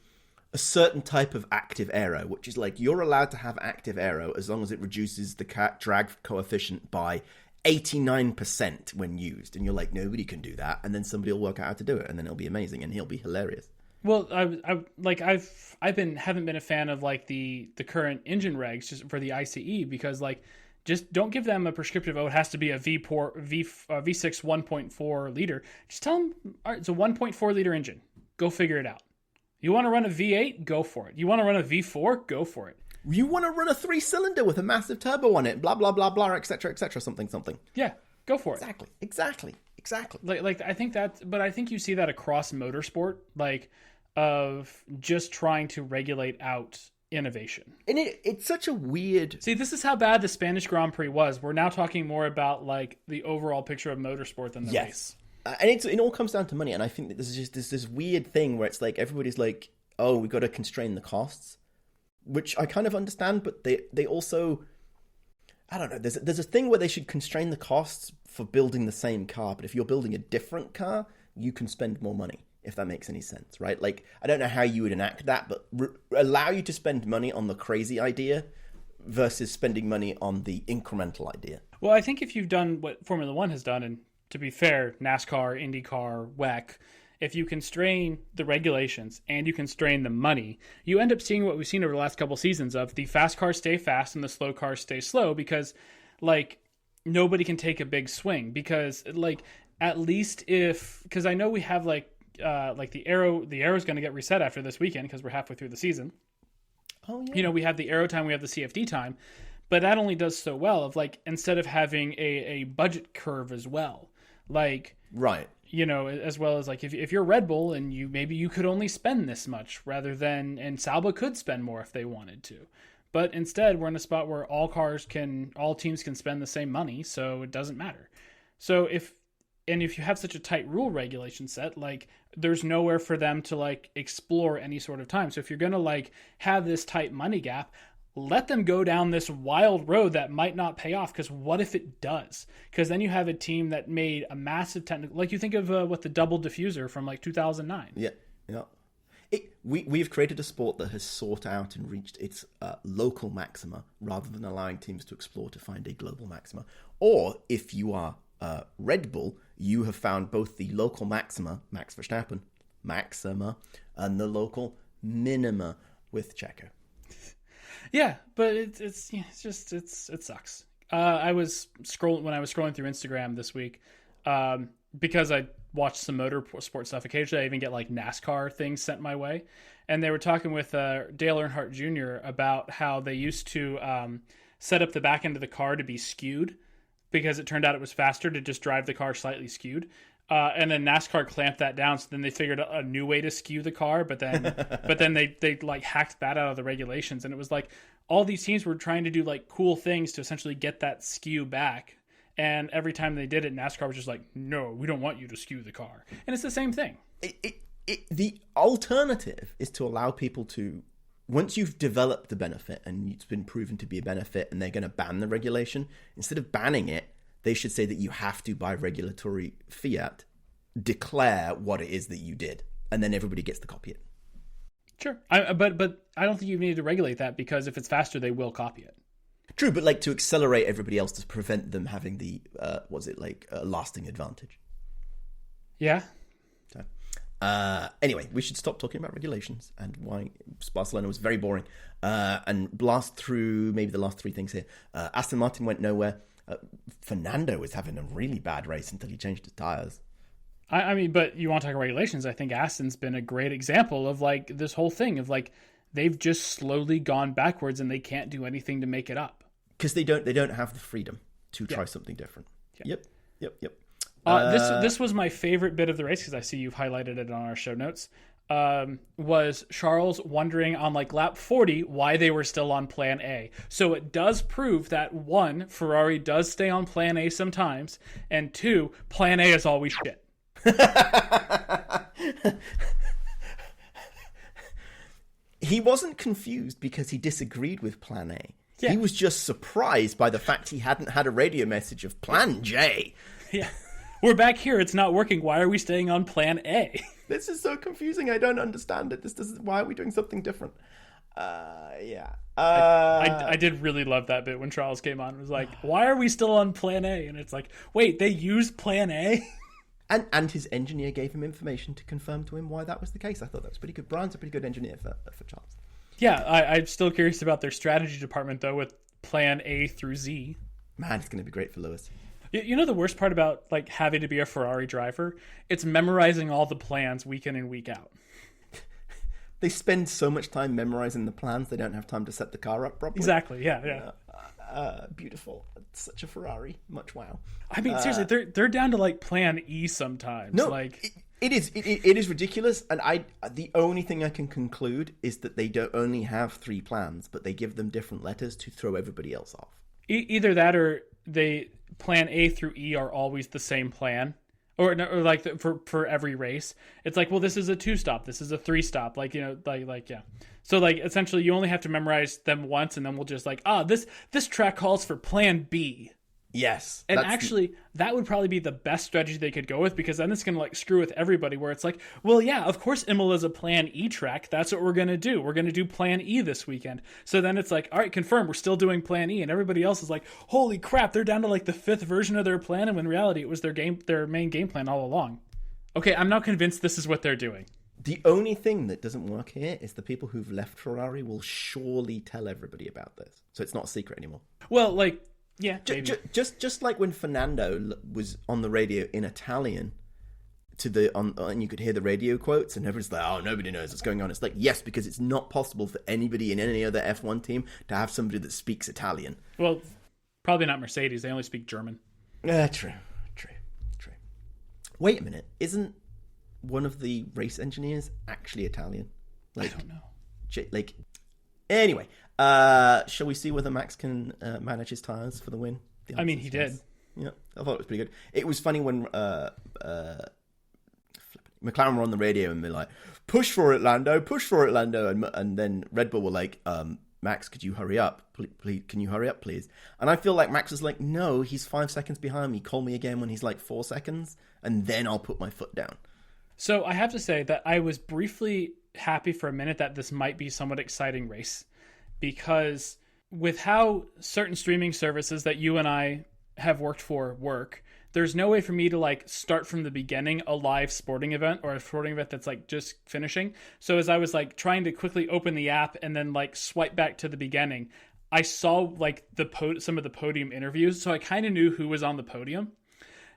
a certain type of active aero, which is like you're allowed to have active aero as long as it reduces the drag coefficient by 89% when used. And you're like, nobody can do that. And then somebody will work out how to do it, and then it'll be amazing and he'll be hilarious. Well, haven't been a fan of like the current engine regs just for the ICE, because like just don't give them a prescriptive. Oh, it has to be a V6 1.4 liter. Just tell them, all right, it's a 1.4 liter engine. Go figure it out. You want to run a V8? Go for it. You want to run a V4? Go for it. You want to run a 3-cylinder with a massive turbo on it? Blah blah blah blah, etc. Something. Yeah, go for it. Exactly. Like I think but I think you see that across motorsport, like of just trying to regulate out innovation. And it's such a weird... See, this is how bad the Spanish Grand Prix was. We're now talking more about like the overall picture of motorsport than the race. And it all comes down to money. And I think that there's just this weird thing where it's like everybody's like, oh, we've got to constrain the costs, which I kind of understand, but they also, I don't know, there's a thing where they should constrain the costs for building the same car, but if you're building a different car, you can spend more money, if that makes any sense, right? Like, I don't know how you would enact that, but allow you to spend money on the crazy idea versus spending money on the incremental idea. Well, I think if you've done what Formula One has done, and to be fair, NASCAR, IndyCar, WEC, if you constrain the regulations and you constrain the money, you end up seeing what we've seen over the last couple seasons of the fast cars stay fast and the slow cars stay slow because, like, nobody can take a big swing because, like, at least because I know we have, like the arrow's going to get reset after this weekend because we're halfway through the season. Oh, yeah. You know, we have the arrow time, we have the CFD time, but that only does so well of, like, instead of having a budget curve as well, like, right, you know, as well as, like, if you're Red Bull and maybe you could only spend this much rather than, and Sauber could spend more if they wanted to, but instead we're in a spot where all teams can spend the same money, so it doesn't matter. So if you have such a tight rule regulation set, like, there's nowhere for them to, like, explore any sort of time. So if you're going to, like, have this tight money gap, let them go down this wild road that might not pay off. Because what if it does? Because then you have a team that made a massive technical, like, you think of what the double diffuser from, like, 2009. Yeah. We've created a sport that has sought out and reached its local maxima rather than allowing teams to explore to find a global maxima. Or if you are Red Bull, you have found both the local maxima, Max Verstappen, maxima, and the local minima with Checo. Yeah, but it sucks. I was scrolling through Instagram this week, because I watch some motorsport stuff. Occasionally, I even get, like, NASCAR things sent my way, and they were talking with Dale Earnhardt Jr. about how they used to set up the back end of the car to be skewed, because it turned out it was faster to just drive the car slightly skewed. And then NASCAR clamped that down, so then they figured out a new way to skew the car, but then they like hacked that out of the regulations, and it was like all these teams were trying to do, like, cool things to essentially get that skew back, and every time they did it, NASCAR was just like, no, we don't want you to skew the car. And it's the same thing. The alternative is to allow people to, once you've developed the benefit and it's been proven to be a benefit and they're going to ban the regulation, instead of banning it, they should say that you have to, by regulatory fiat, declare what it is that you did, and then everybody gets to copy it. Sure. But I don't think you need to regulate that, because if it's faster, they will copy it. True, but, like, to accelerate everybody else to prevent them having the, lasting advantage. Yeah. Anyway, we should stop talking about regulations and why Barcelona was very boring, and blast through maybe the last three things here. Aston Martin went nowhere. Fernando was having a really bad race until he changed his tires. I mean, but you want to talk regulations? I think Aston's been a great example of, like, this whole thing of, like, they've just slowly gone backwards and they can't do anything to make it up because they don't have the freedom to try something different. Yeah. Yep. This was my favorite bit of the race, because I see you've highlighted it on our show notes. Was Charles wondering on, like, lap 40 why they were still on plan A. So it does prove that, one, Ferrari does stay on plan A sometimes, and two, plan A is always shit. He wasn't confused because he disagreed with plan A. Yeah. He was just surprised by the fact he hadn't had a radio message of plan J. Yeah. We're back here. It's not working. Why are we staying on plan A? This is so confusing. I don't understand it. Why are we doing something different? I did really love that bit when Charles came on. It was like, why are we still on plan A? And it's like, wait, they used plan A? And his engineer gave him information to confirm to him why that was the case. I thought that was pretty good. Brian's a pretty good engineer for Charles. Yeah, I'm still curious about their strategy department, though, with plan A through Z. Man, it's going to be great for Lewis. You know the worst part about, like, having to be a Ferrari driver? It's memorizing all the plans week in and week out. They spend so much time memorizing the plans, they don't have time to set the car up properly. Exactly, yeah. Beautiful. It's such a Ferrari. Much wow. I mean, seriously, they're down to, like, plan E sometimes. No, like it is ridiculous, and the only thing I can conclude is that they don't only have three plans, but they give them different letters to throw everybody else off. Either that or plan A through E are always the same plan. or like for every race, it's like, well, this is a 2-stop, this is a 3-stop, like, like yeah. So like essentially you only have to memorize them once, and then we'll just like, this track calls for plan B. Yes. And actually, that would probably be the best strategy they could go with, because then it's going to like screw with everybody, where it's like, well, yeah, of course Imola's a plan E track. That's what we're going to do. We're going to do plan E this weekend. So then it's like, all right, confirm, we're still doing plan E. And everybody else is like, holy crap, they're down to like the 5th version of their plan. And when in reality, it was their main game plan all along. Okay, I'm now convinced this is what they're doing. The only thing that doesn't work here is the people who've left Ferrari will surely tell everybody about this. So it's not a secret anymore. Well, like, yeah, just like when Fernando was on the radio in Italian and you could hear the radio quotes, and everyone's like, "Oh, nobody knows what's going on." It's like, yes, because it's not possible for anybody in any other F1 team to have somebody that speaks Italian. Well, probably not Mercedes. They only speak German. True. Wait a minute, isn't one of the race engineers actually Italian? I don't know. Anyway, shall we see whether Max can manage his tires for the win? I mean, he did. Yeah, I thought it was pretty good. It was funny when McLaren were on the radio and they're like, push for it, Lando, and then Red Bull were like, Max, could you hurry up? Please, can you hurry up, please? And I feel like Max was like, no, he's 5 seconds behind me. Call me again when he's like 4 seconds, and then I'll put my foot down. So I have to say that I was briefly happy for a minute that this might be a somewhat exciting race, because with how certain streaming services that you and I have worked for work, there's no way for me to like start from the beginning a live sporting event, or a sporting event that's like just finishing. So as I was like trying to quickly open the app and then like swipe back to the beginning, I saw like some of the podium interviews, so I kind of knew who was on the podium,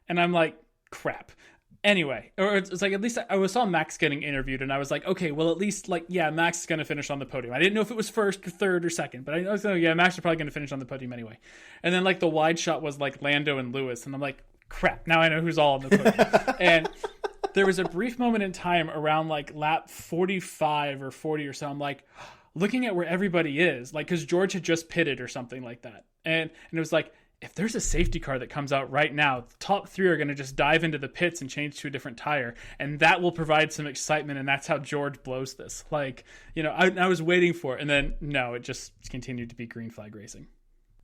and I'm like, crap. Anyway, or it's like, at least I saw Max getting interviewed, and I was like, okay, well, at least, like, yeah, Max is going to finish on the podium. I didn't know if it was first or third or second, but I was like, yeah, Max is probably going to finish on the podium anyway. And then, like, the wide shot was, like, Lando and Lewis, and I'm like, crap, now I know who's all on the podium. And there was a brief moment in time around, like, lap 45 or 40 or so, I'm like, looking at where everybody is, like, because George had just pitted or something like that. And it was like, if there's a safety car that comes out right now, the top 3 are going to just dive into the pits and change to a different tire, and that will provide some excitement, and that's how George blows this. Like, I was waiting for it, and then, no, it just continued to be green flag racing.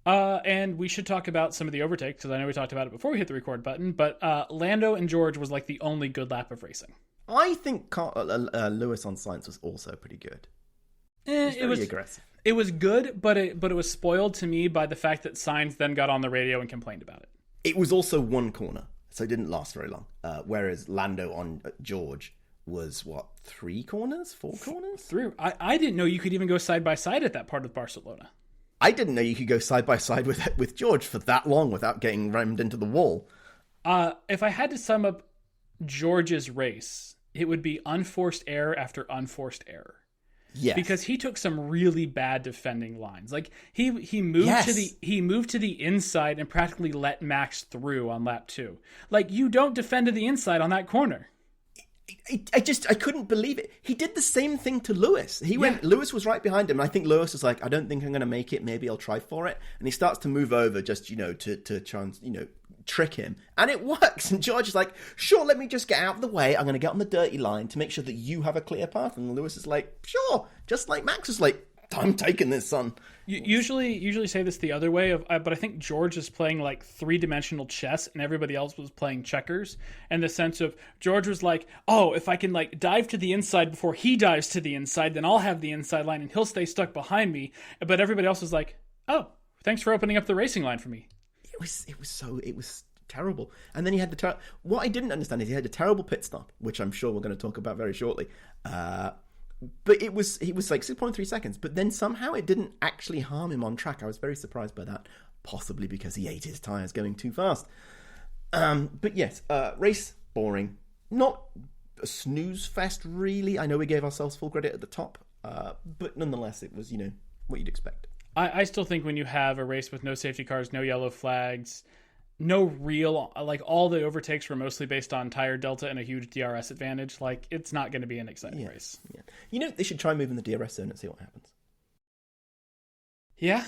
And we should talk about some of the overtakes, because I know we talked about it before we hit the record button, but Lando and George was like the only good lap of racing. I think Lewis on Sainz was also pretty good. It was aggressive. It was good, but it was spoiled to me by the fact that Sainz then got on the radio and complained about it. It was also one corner, so it didn't last very long. Whereas Lando on George was, 3 corners? 4 corners? 3. I didn't know you could even go side by side at that part of Barcelona. I didn't know you could go side by side with George for that long without getting rammed into the wall. If I had to sum up George's race, it would be unforced error after unforced error. Yes. Because he took some really bad defending lines. Like he moved to the inside and practically let Max through on lap 2. Like, you don't defend to the inside on that corner. I couldn't believe it. He did the same thing to Lewis. Lewis was right behind him, and I think Lewis was like, I don't think I'm going to make it. Maybe I'll try for it. And he starts to move over just, to try and, trick him. And it works. And George is like, sure, let me just get out of the way. I'm going to get on the dirty line to make sure that you have a clear path. And Lewis is like, sure. Just like Max was like, I'm taking this, son. You usually say this the other way, but I think George is playing like 3-dimensional chess and everybody else was playing checkers. In the sense of, George was like, oh, if I can like dive to the inside before he dives to the inside, then I'll have the inside line and he'll stay stuck behind me. But everybody else was like, oh, thanks for opening up the racing line for me. It was terrible. And then he had what I didn't understand is he had a terrible pit stop, which I'm sure we're going to talk about very shortly. But he was like 6.3 seconds, but then somehow it didn't actually harm him on track. I was very surprised by that, possibly because he ate his tires going too fast. But yes, race boring, not a snooze fest really. I know we gave ourselves full credit at the top, but nonetheless, it was what you'd expect. I still think when you have a race with no safety cars, no yellow flags, no real, like, all the overtakes were mostly based on tire delta and a huge DRS advantage, like, it's not going to be an exciting race. Yeah. They should try moving the DRS zone and see what happens. Yeah.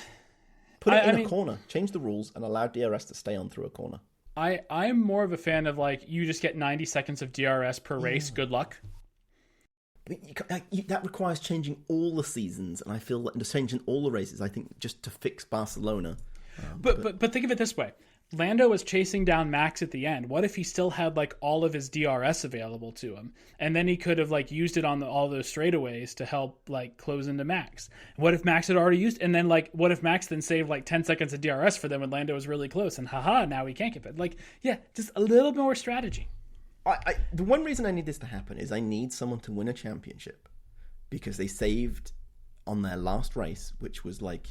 Put it in a corner. Change the rules and allow DRS to stay on through a corner. I'm more of a fan of like you just get 90 seconds of DRS per race. Good luck. But that requires changing all the seasons, and I feel like just changing all the races. I think just to fix Barcelona. But think of it this way: Lando was chasing down Max at the end. What if he still had like all of his DRS available to him, and then he could have like used it on all those straightaways to help like close into Max? What if Max had already used, and then like what if Max then saved like 10 seconds of DRS for them when Lando was really close, and haha, now he can't get it. Like, yeah, just a little more strategy. The one reason I need this to happen is I need someone to win a championship, because they saved on their last race, which was like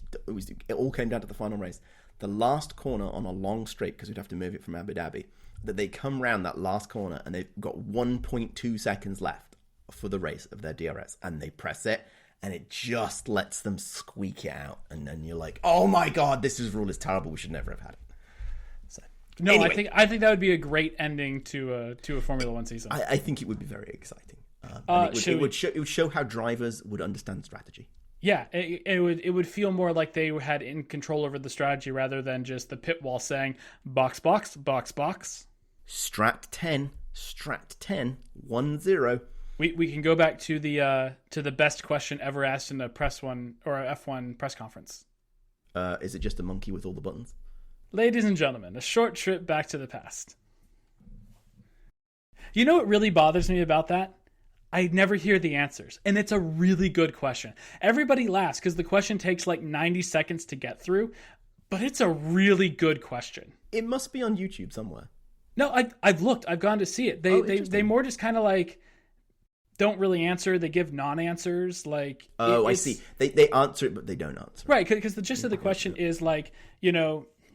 it all came down to the final race, the last corner on a long straight, because we'd have to move it from Abu Dhabi, that they come round that last corner and they've got 1.2 seconds left for the race of their DRS, and they press it and it just lets them squeak it out, and then you're like, oh my god, this rule is terrible, we should never have had it. No, anyway, I think that would be a great ending to a Formula One season. I think it would be very exciting. It would show how drivers would understand strategy. Yeah, it would feel more like they had in control over the strategy rather than just the pit wall saying box box box box. Strat 10, 1-0. We can go back to the best question ever asked in a F1 press conference. Is it just a monkey with all the buttons? Ladies and gentlemen, a short trip back to the past. You know what really bothers me about that? I never hear the answers. And it's a really good question. Everybody laughs because the question takes like 90 seconds to get through, but it's a really good question. It must be on YouTube somewhere. No, I've looked. I've gone to see it. They more just kind of like don't really answer. They give non-answers. Like I see. They answer it, but they don't answer. Right, because the gist of the question is like,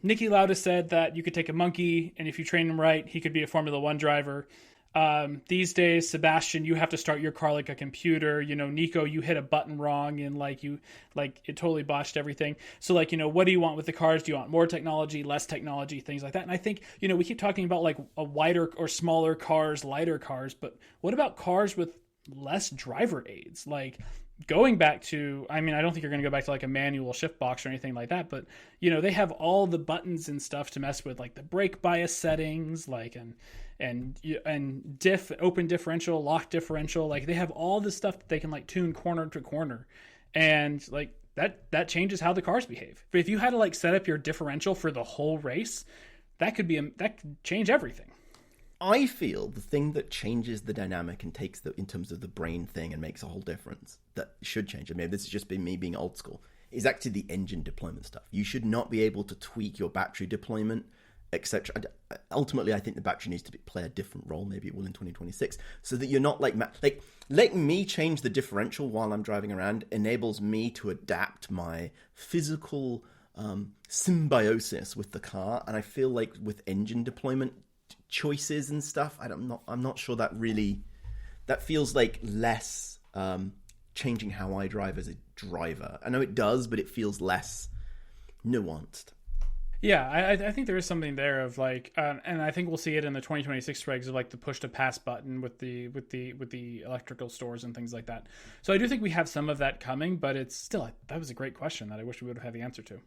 Niki Lauda said that you could take a monkey, and if you train him right, he could be a Formula One driver. These days, Sebastian, you have to start your car like a computer. Nico, you hit a button wrong, and it totally botched everything. So what do you want with the cars? Do you want more technology, less technology, things like that? And I think, we keep talking about like a wider or smaller cars, lighter cars, but what about cars with less driver aids? Like, going back to, I don't think you're going to go back to like a manual shift box or anything like that, but they have all the buttons and stuff to mess with, like the brake bias settings, like and open differential, lock differential, like they have all this stuff that they can like tune corner to corner, and like that changes how the cars behave. But if you had to like set up your differential for the whole race, that could change everything. I feel the thing that changes the dynamic and takes in terms of the brain thing and makes a whole difference, that should change. This has just been me being old school, is actually the engine deployment stuff. You should not be able to tweak your battery deployment, etc. Ultimately, I think the battery needs to play a different role. Maybe it will in 2026, so that you're not like letting me change the differential while I'm driving around enables me to adapt my physical symbiosis with the car. And I feel like with engine deployment choices and stuff, I'm not sure that feels like less changing how I drive as a driver. I know it does, but it feels less nuanced. Yeah, I think there is something there of like, and I think we'll see it in the 2026 regs of like the push to pass button with the electrical stores and things like that. So I do think we have some of that coming, but it's still, that was a great question that I wish we would have had the answer to.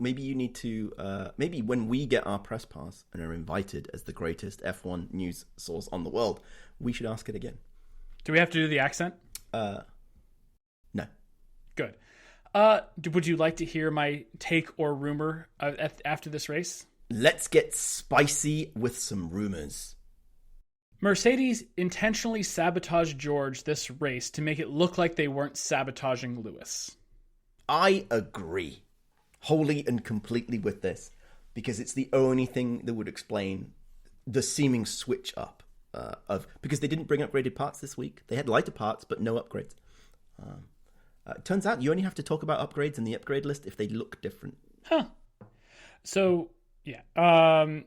Maybe you need to, maybe when we get our press pass and are invited as the greatest F1 news source on the world, we should ask it again. Do we have to do the accent? No. Good. Would you like to hear my take or rumor after this race? Let's get spicy with some rumors. Mercedes intentionally sabotaged George this race to make it look like they weren't sabotaging Lewis. I agree wholly and completely with this, because it's the only thing that would explain the seeming switch up because they didn't bring upgraded parts this week. They had lighter parts, but no upgrades. Turns out you only have to talk about upgrades in the upgrade list if they look different. Huh. So, yeah.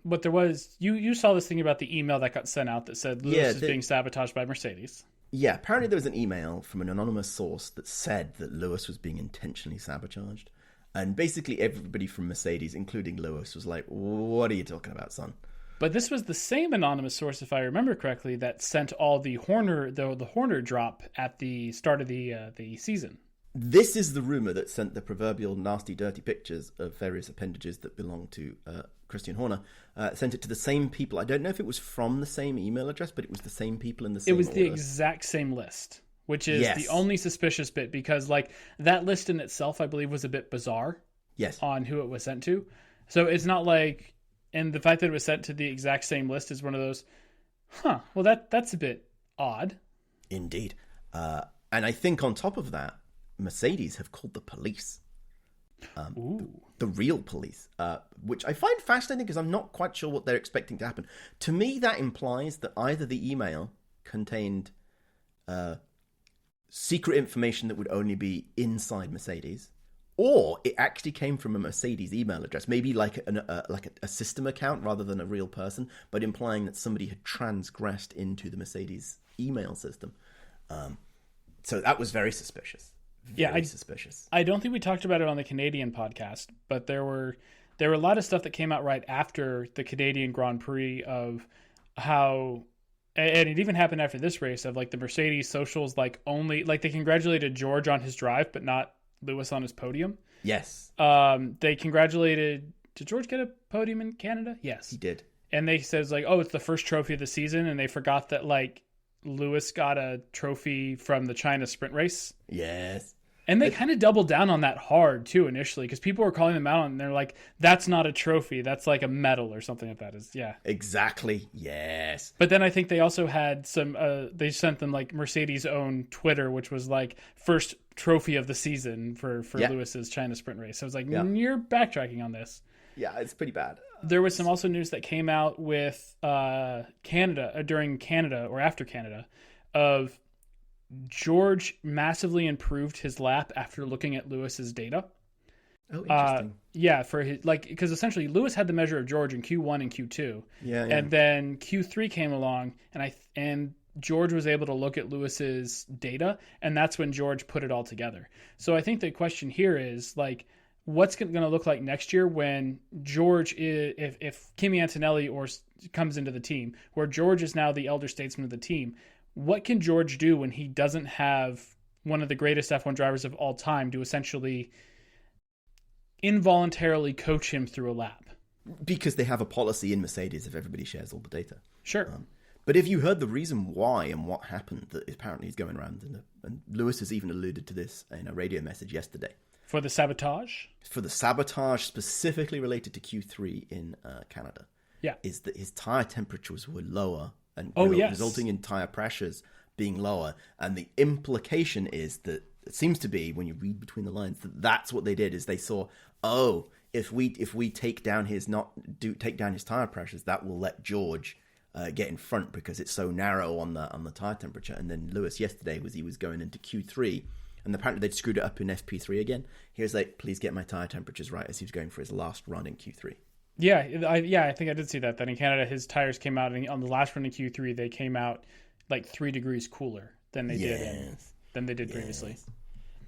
What there was, you saw this thing about the email that got sent out that said Lewis is being sabotaged by Mercedes. Yeah, apparently there was an email from an anonymous source that said that Lewis was being intentionally sabotaged. And basically everybody from Mercedes, including Lewis, was like, what are you talking about, son? But this was the same anonymous source, if I remember correctly, that sent all the Horner drop at the start of the season. This is the rumor that sent the proverbial nasty, dirty pictures of various appendages that belong to Christian Horner, sent it to the same people. I don't know if it was from the same email address, but it was the same people in the same It was order. the exact same list, which is the only suspicious bit, because like that list in itself, I believe, was a bit bizarre. Yes. On who it was sent to. So it's not like, and the fact that it was sent to the exact same list is one of those, well, that's a bit odd. Indeed. And I think on top of that, Mercedes have called the police. The real police, which I find fascinating because I'm not quite sure what they're expecting to happen. To me, that implies that either the email contained secret information that would only be inside Mercedes, or it actually came from a Mercedes email address, maybe like a system account rather than a real person, but implying that somebody had transgressed into the Mercedes email system. So that was very suspicious. Very suspicious. I don't think we talked about it on the Canadian podcast, but there were a lot of stuff that came out right after the Canadian Grand Prix of how, and it even happened after this race, of like the Mercedes socials, like only like they congratulated George on his drive, but not Lewis on his podium. Yes. They congratulated. Did George get a podium in Canada? Yes, he did. And they said like, oh, it's the first trophy of the season, and they forgot that like Lewis got a trophy from the China sprint race. Yes. And they kind of doubled down on that hard too initially, because people were calling them out and they're like, that's not a trophy, that's like a medal or something like that. Exactly. Yes. But then I think they also had some they sent them like Mercedes' own Twitter, which was like first trophy of the season for Lewis's China sprint race. So I was like, you're backtracking on this. Yeah, it's pretty bad. There was some also news that came out with Canada, during Canada or after Canada, of George massively improved his lap after looking at Lewis's data. Oh, interesting. For his because essentially Lewis had the measure of George in Q1 and Q2. Yeah. And then Q3 came along, and George was able to look at Lewis's data, and that's when George put it all together. So I think the question here is like, what's going to look like next year when George is, if Kimi Antonelli comes into the team, where George is now the elder statesman of the team. What can George do when he doesn't have one of the greatest F1 drivers of all time to essentially involuntarily coach him through a lap? Because they have a policy in Mercedes if everybody shares all the data. Sure. But if you heard the reason why and what happened that apparently is going around, and Lewis has even alluded to this in a radio message yesterday. For the sabotage? For the sabotage specifically related to Q3 in Canada. Yeah. Is that his tyre temperatures were lower and resulting in tyre pressures being lower. And the implication is that, it seems to be, when you read between the lines, that that's what they did, is they saw, if we take down his tyre pressures, that will let George get in front because it's so narrow on the tyre temperature. And then Lewis yesterday he was going into Q3, and apparently they'd screwed it up in FP3 again. He was like, please get my tyre temperatures right, as he was going for his last run in Q3. Yeah, I think I did see that. That in Canada, his tires came out, and on the last run in Q3, they came out like 3 degrees cooler than they did previously.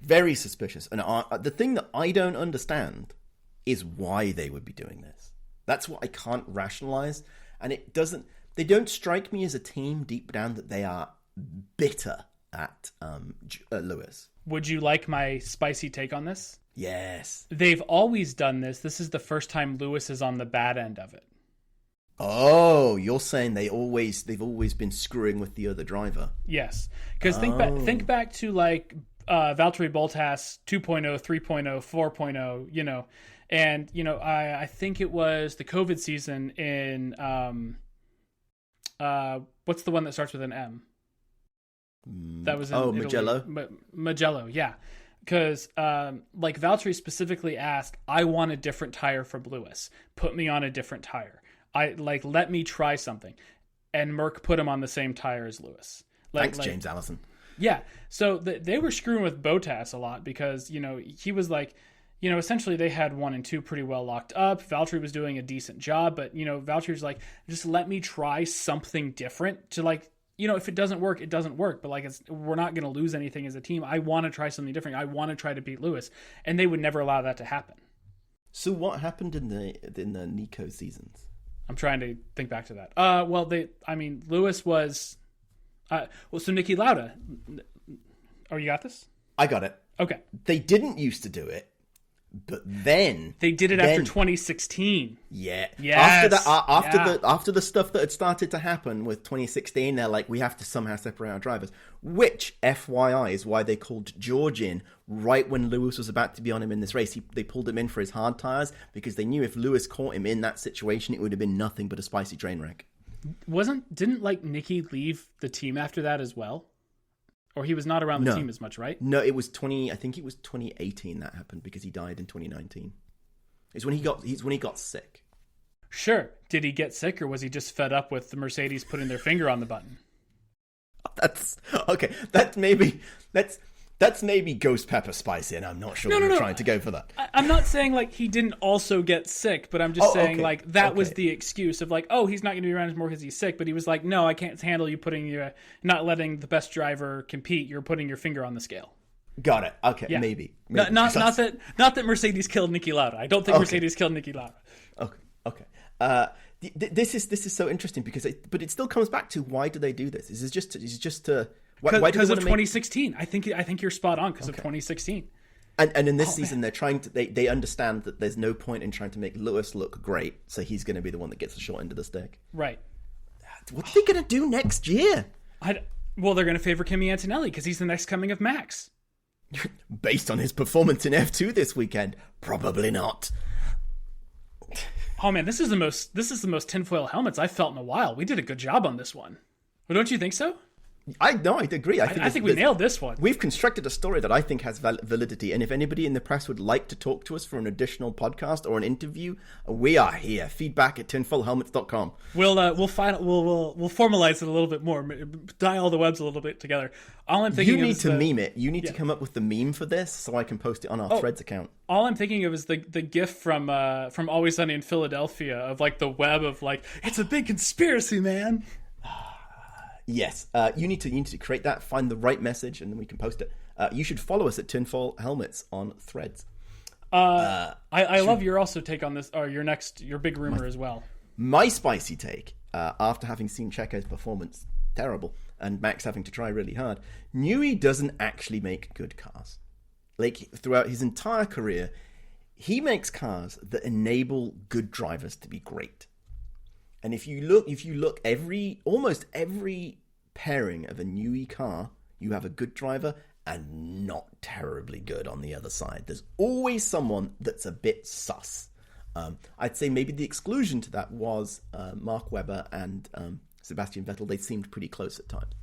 Very suspicious. And the thing that I don't understand is why they would be doing this. That's what I can't rationalize. And they don't strike me as a team deep down that they are bitter at Lewis. Would you like my spicy take on this? Yes. They've always done this. This is the first time Lewis is on the bad end of it. Oh, you're saying they've always been screwing with the other driver. Yes. Because think back to like Valtteri Bottas 2.0, 3.0, 4.0, and I think it was the COVID season in what's the one that starts with an M? That was in Italy. Mugello. Mugello, yeah. Because like Valtteri specifically asked, I want a different tire from Lewis. Put me on a different tire. Let me try something. And Merck put him on the same tire as Lewis. Thanks, James Allison. Yeah. So they were screwing with Bottas a lot because, he was like, essentially they had 1 and 2 pretty well locked up. Valtteri was doing a decent job, but, Valtteri's like, just let me try something different to if it doesn't work, it doesn't work. But we're not going to lose anything as a team. I want to try something different. I want to try to beat Lewis, and they would never allow that to happen. So what happened in the Nico seasons? I'm trying to think back to that. Lewis was, so Niki Lauda. Oh, you got this? I got it. Okay. They didn't used to do it, But then they did it after 2016. Yeah. Yes. After the stuff that had started to happen with 2016, they're like, we have to somehow separate our drivers. Which, FYI, is why they called George in right when Lewis was about to be on him in this race. They pulled him in for his hard tires because they knew if Lewis caught him in that situation, it would have been nothing but a spicy train wreck. Didn't like Nicky leave the team after that as well? Or he was not around the team as much, right? No, it was I think it was 2018 that happened because he died in 2019. It's when he got sick. Sure. Did he get sick or was he just fed up with the Mercedes putting their finger on the button? That's okay. That's maybe ghost pepper spicy, and I'm not sure we're trying to go for that. I'm not saying like he didn't also get sick, but I'm just saying like that was the excuse of like, oh, he's not going to be around anymore because he's sick. But he was like, no, I can't handle you not letting the best driver compete. You're putting your finger on the scale. Got it. Okay, yeah. Maybe. Not that Mercedes killed Niki Lauda. I don't think Mercedes killed Niki Lauda. Okay. This is so interesting because it still comes back to why do they do this? Is it just to because of 2016. I think you're spot on because of 2016. And in this season, they're trying to they understand that there's no point in trying to make Lewis look great, so he's going to be the one that gets the short end of the stick. Right. What are they going to do next year? Well, they're going to favor Kimi Antonelli because he's the next coming of Max. Based on his performance in F2 this weekend, probably not. Oh man, this is the most tinfoil helmets I've felt in a while. We did a good job on this one. Well, don't you think so? I agree. I think we nailed this one. We've constructed a story that I think has validity, and if anybody in the press would like to talk to us for an additional podcast or an interview, we are here. Feedback at tinfoilhelmets.com. We'll formalize it a little bit more, tie all the webs a little bit together. All I'm thinking you need to meme it. You need to come up with the meme for this so I can post it on our Threads account. All I'm thinking of is the gif from Always Sunny in Philadelphia of like the web of like it's a big conspiracy, man. Yes, you need to create that, find the right message, and then we can post it. You should follow us at Tinfoil Helmets on Threads. I love your also take on this, or your big rumor as well. My spicy take, after having seen Checo's performance terrible and Max having to try really hard, Newey doesn't actually make good cars. Like throughout his entire career, he makes cars that enable good drivers to be great. And if you look almost every pairing of a Newey car, you have a good driver and not terribly good on the other side. There's always someone that's a bit sus. I'd say maybe the exclusion to that was Mark Webber and Sebastian Vettel. They seemed pretty close at times.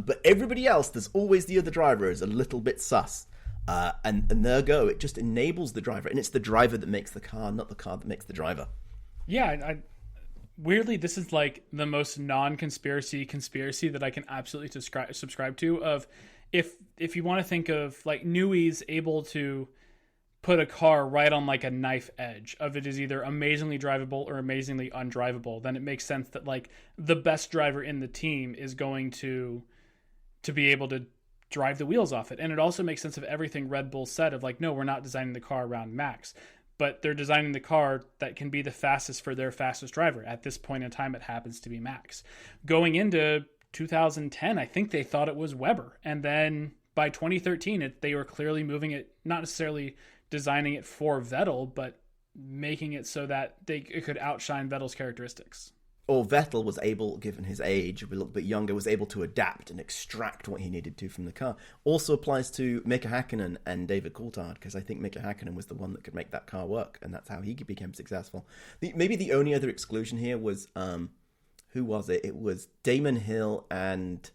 But everybody else, there's always the other driver is a little bit sus. And there go. It just enables the driver. And it's the driver that makes the car, not the car that makes the driver. Yeah, weirdly, this is like the most non-conspiracy conspiracy that I can absolutely subscribe to. Of if you want to think of like Newey's able to put a car right on like a knife edge of it is either amazingly drivable or amazingly undrivable, then it makes sense that like the best driver in the team is going to be able to drive the wheels off it. And it also makes sense of everything Red Bull said of like, no, we're not designing the car around Max. But they're designing the car that can be the fastest for their fastest driver. At this point in time, it happens to be Max. Going into 2010, I think they thought it was Webber. And then by 2013, they were clearly moving it, not necessarily designing it for Vettel, but making it so that it could outshine Vettel's characteristics. Or Vettel was able, given his age, a little bit younger, was able to adapt and extract what he needed to from the car. Also applies to Mika Hakkinen and David Coulthard, because I think Mika Hakkinen was the one that could make that car work, and that's how he became successful. Maybe the only other exclusion here was, who was it? It was Damon Hill and...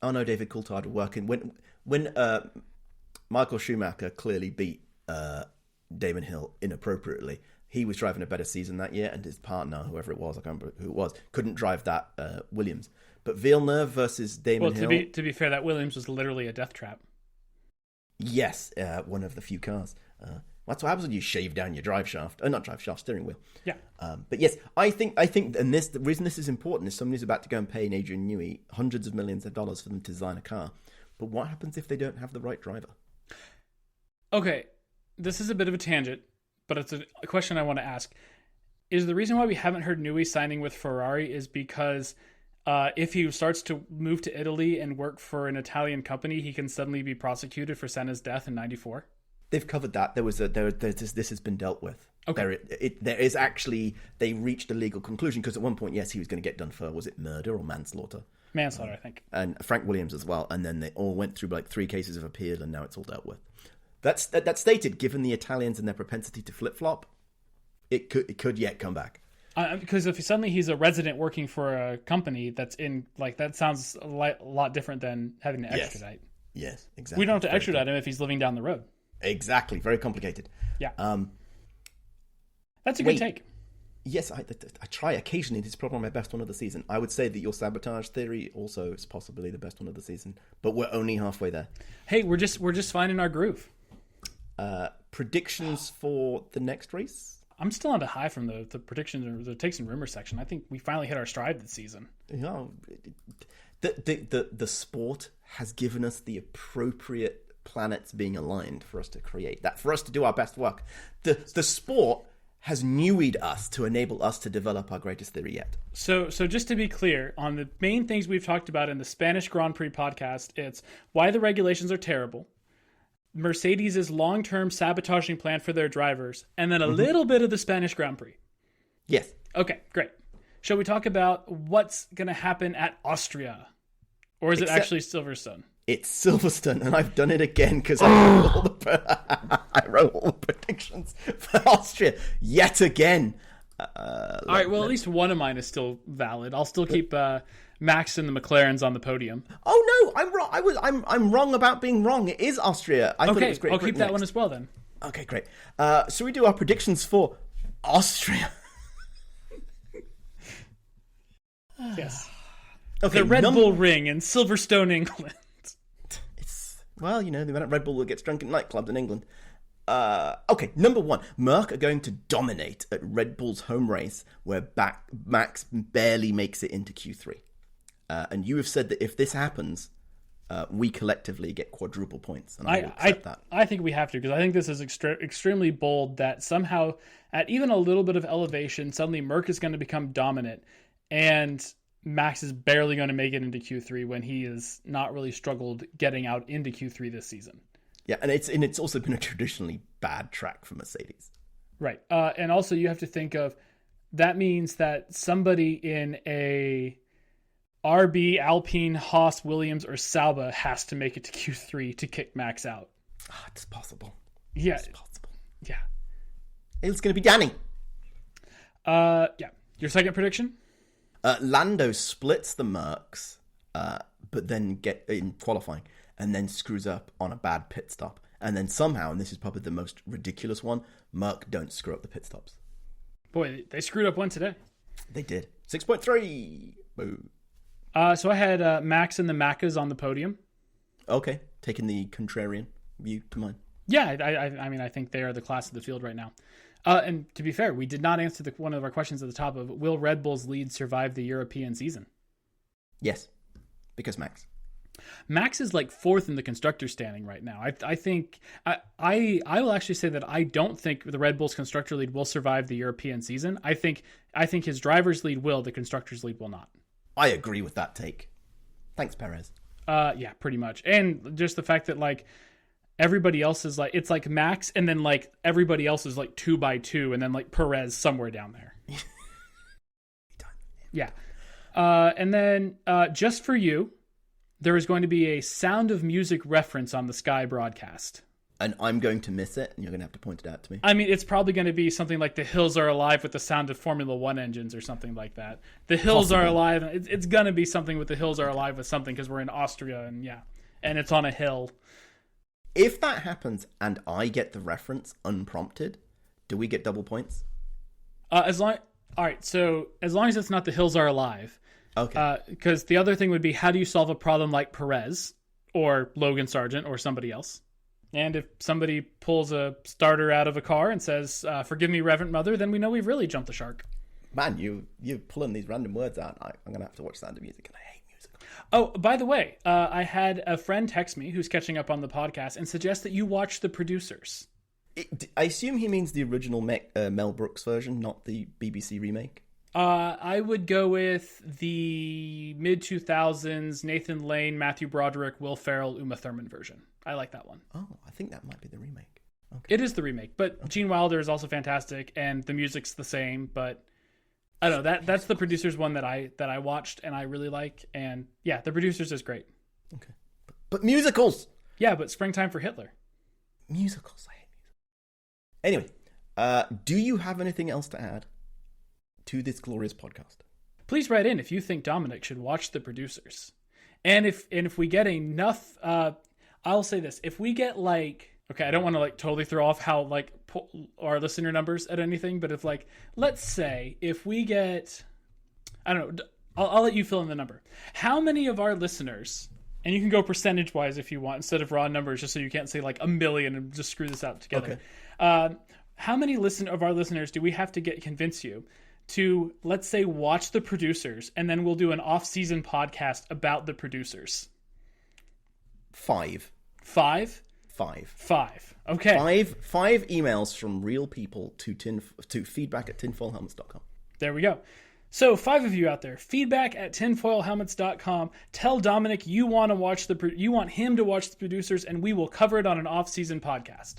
Oh no, David Coulthard were working. When Michael Schumacher clearly beat Damon Hill inappropriately, he was driving a better season that year, and his partner, whoever it was, I can't remember who it was, couldn't drive that Williams. But Villeneuve versus Damon Hill... to be fair, that Williams was literally a death trap. Yes, one of the few cars. That's what happens when you shave down your steering wheel. Yeah. But yes, I think, and the reason this is important is somebody's about to go and pay Adrian Newey hundreds of millions of dollars for them to design a car. But what happens if they don't have the right driver? Okay, this is a bit of a tangent, but it's a question I want to ask. Is the reason why we haven't heard Newey signing with Ferrari is because if he starts to move to Italy and work for an Italian company, he can suddenly be prosecuted for Senna's death in '94? They've covered that. This has been dealt with. Okay. There is actually, they reached a legal conclusion because at one point, yes, he was going to get done for, was it murder or manslaughter? Manslaughter, I think. And Frank Williams as well. And then they all went through like 3 cases of appeal, and now it's all dealt with. That's stated. Given the Italians and their propensity to flip flop, it could yet come back. Because if suddenly he's a resident working for a company that's in, like, that sounds a lot different than having to extradite. Yes, exactly. We don't have to extradite him if he's living down the road. Exactly. Very complicated. Yeah. That's a good take. Yes, I try occasionally. This is probably my best one of the season. I would say that your sabotage theory also is possibly the best one of the season, but we're only halfway there. Hey, we're just finding our groove. Predictions for the next race? I'm still on a high from the predictions or the takes and rumors section. I think we finally hit our stride this season. The sport has given us the appropriate planets being aligned for us to create that, for us to do our best work. The sport has newied us to enable us to develop our greatest theory yet. So just to be clear, on the main things we've talked about in the Spanish Grand Prix podcast, it's why the regulations are terrible, Mercedes' long-term sabotaging plan for their drivers, and then a little bit of the Spanish Grand Prix. Yes. Okay, great. Shall we talk about what's going to happen at Austria? Or is it actually Silverstone? It's Silverstone, and I've done it again because I wrote all the predictions for Austria yet again. All right, well, at least one of mine is still valid. I'll still keep Max and the McLarens on the podium. Oh no, I'm wrong. I'm wrong about being wrong. It is Austria. I thought it was Great I'll Britain keep that next. one as well then. Okay, great. So we do our predictions for Austria. Yes. Okay, The Red Bull Ring in Silverstone, England. Well, the amount of Red Bull that gets drunk in nightclubs in England. Okay, number 1. Merck are going to dominate at Red Bull's home race where Max barely makes it into Q3. And you have said that if this happens, we collectively get quadruple points. And I will accept that. I think we have to, because I think this is extremely bold that somehow, at even a little bit of elevation, suddenly Merck is going to become dominant. And Max is barely going to make it into Q3 when he has not really struggled getting out into Q3 this season. Yeah, and it's also been a traditionally bad track for Mercedes. Right. And also you have to think of, that means that somebody in a RB, Alpine, Haas, Williams, or Sauber has to make it to Q3 to kick Max out. It's possible. Yeah. It's possible. Yeah. It's going to be Danny. Yeah. Your second prediction? Lando splits the Mercs, but then get in qualifying, and then screws up on a bad pit stop. And then somehow, and this is probably the most ridiculous one, Merc don't screw up the pit stops. Boy, they screwed up one today. They did. 6.3. Boo. So I had Max and the Macas on the podium. Okay, taking the contrarian view to mine. Yeah, I mean, I think they are the class of the field right now. And to be fair, we did not answer one of our questions at the top of, will Red Bull's lead survive the European season? Yes, because Max is like 4th in the constructor standing right now. I think I will actually say that I don't think the Red Bull's constructor lead will survive the European season. I think his driver's lead will, the constructor's lead will not. I agree with that take. Thanks, Perez. Yeah, pretty much. And just the fact that like everybody else is like, it's like Max and then like everybody else is like 2 by 2 and then like Perez somewhere down there. Yeah. And then just for you, there is going to be a Sound of Music reference on the Sky broadcast. And I'm going to miss it, and you're going to have to point it out to me. I mean, it's probably going to be something like The Hills Are Alive with the sound of Formula One engines or something like that. The Hills Are Alive. It's going to be something with The Hills Are Alive with something because we're in Austria, and yeah. And it's on a hill. If that happens and I get the reference unprompted, do we get double points? All right, so as long as it's not The Hills Are Alive. Okay. Because the other thing would be, how do you solve a problem like Perez or Logan Sargent or somebody else? And if somebody pulls a starter out of a car and says, forgive me, Reverend Mother, then we know we've really jumped the shark. Man, you're pulling these random words out. I'm going to have to watch Sound of Music, and I hate music. Oh, by the way, I had a friend text me who's catching up on the podcast and suggest that you watch The Producers. I assume he means the original Mel Brooks version, not the BBC remake. I would go with the mid-2000s Nathan Lane, Matthew Broderick, Will Ferrell, Uma Thurman version. I like that one. Oh, I think that might be the remake. It is the remake, but Gene Wilder is also fantastic, and the music's the same. But I don't know, that's the Producers one that I watched and I really like, and yeah, the Producers is great. Okay, but musicals. Yeah, but Springtime for Hitler. Musicals. I hate musicals. Anyway, do you have anything else to add to this glorious podcast? Please write in if you think Dominic should watch the Producers, and if we get enough. I'll say this: if we get okay, I don't want to totally throw off how our listener numbers at anything, but if let's say if we get, I don't know, I'll let you fill in the number. How many of our listeners, and you can go percentage wise if you want instead of raw numbers, just so you can't say a million and just screw this out together. Okay. How many of our listeners do we have to convince you to, let's say, watch the Producers, and then we'll do an off-season podcast about the Producers? 5. 5? 5. Okay. 5 emails from real people to feedback@tinfoilhelmets.com. There we go. So 5 of you out there, feedback@tinfoilhelmets.com. Tell Dominic you want him to watch the Producers, and we will cover it on an off-season podcast.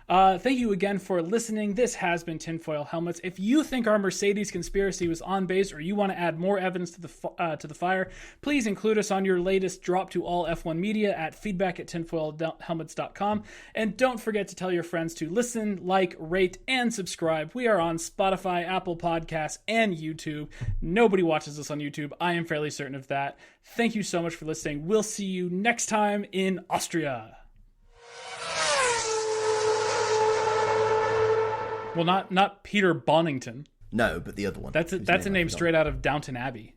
Thank you again for listening. This has been Tinfoil Helmets. If you think our Mercedes conspiracy was on base, or you want to add more evidence to the fire, please include us on your latest drop to all F1 media at feedback@tinfoilhelmets.com. And don't forget to tell your friends to listen, rate, and subscribe. We are on Spotify, Apple Podcasts, and YouTube. Nobody watches us on YouTube. I am fairly certain of that. Thank you so much for listening. We'll see you next time in Austria. Well, not Peter Bonington. No, but the other one. That's a name straight out of Downton Abbey.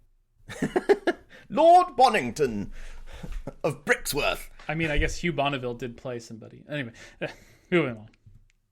Lord Bonington of Brixworth. I mean, I guess Hugh Bonneville did play somebody. Anyway, moving on.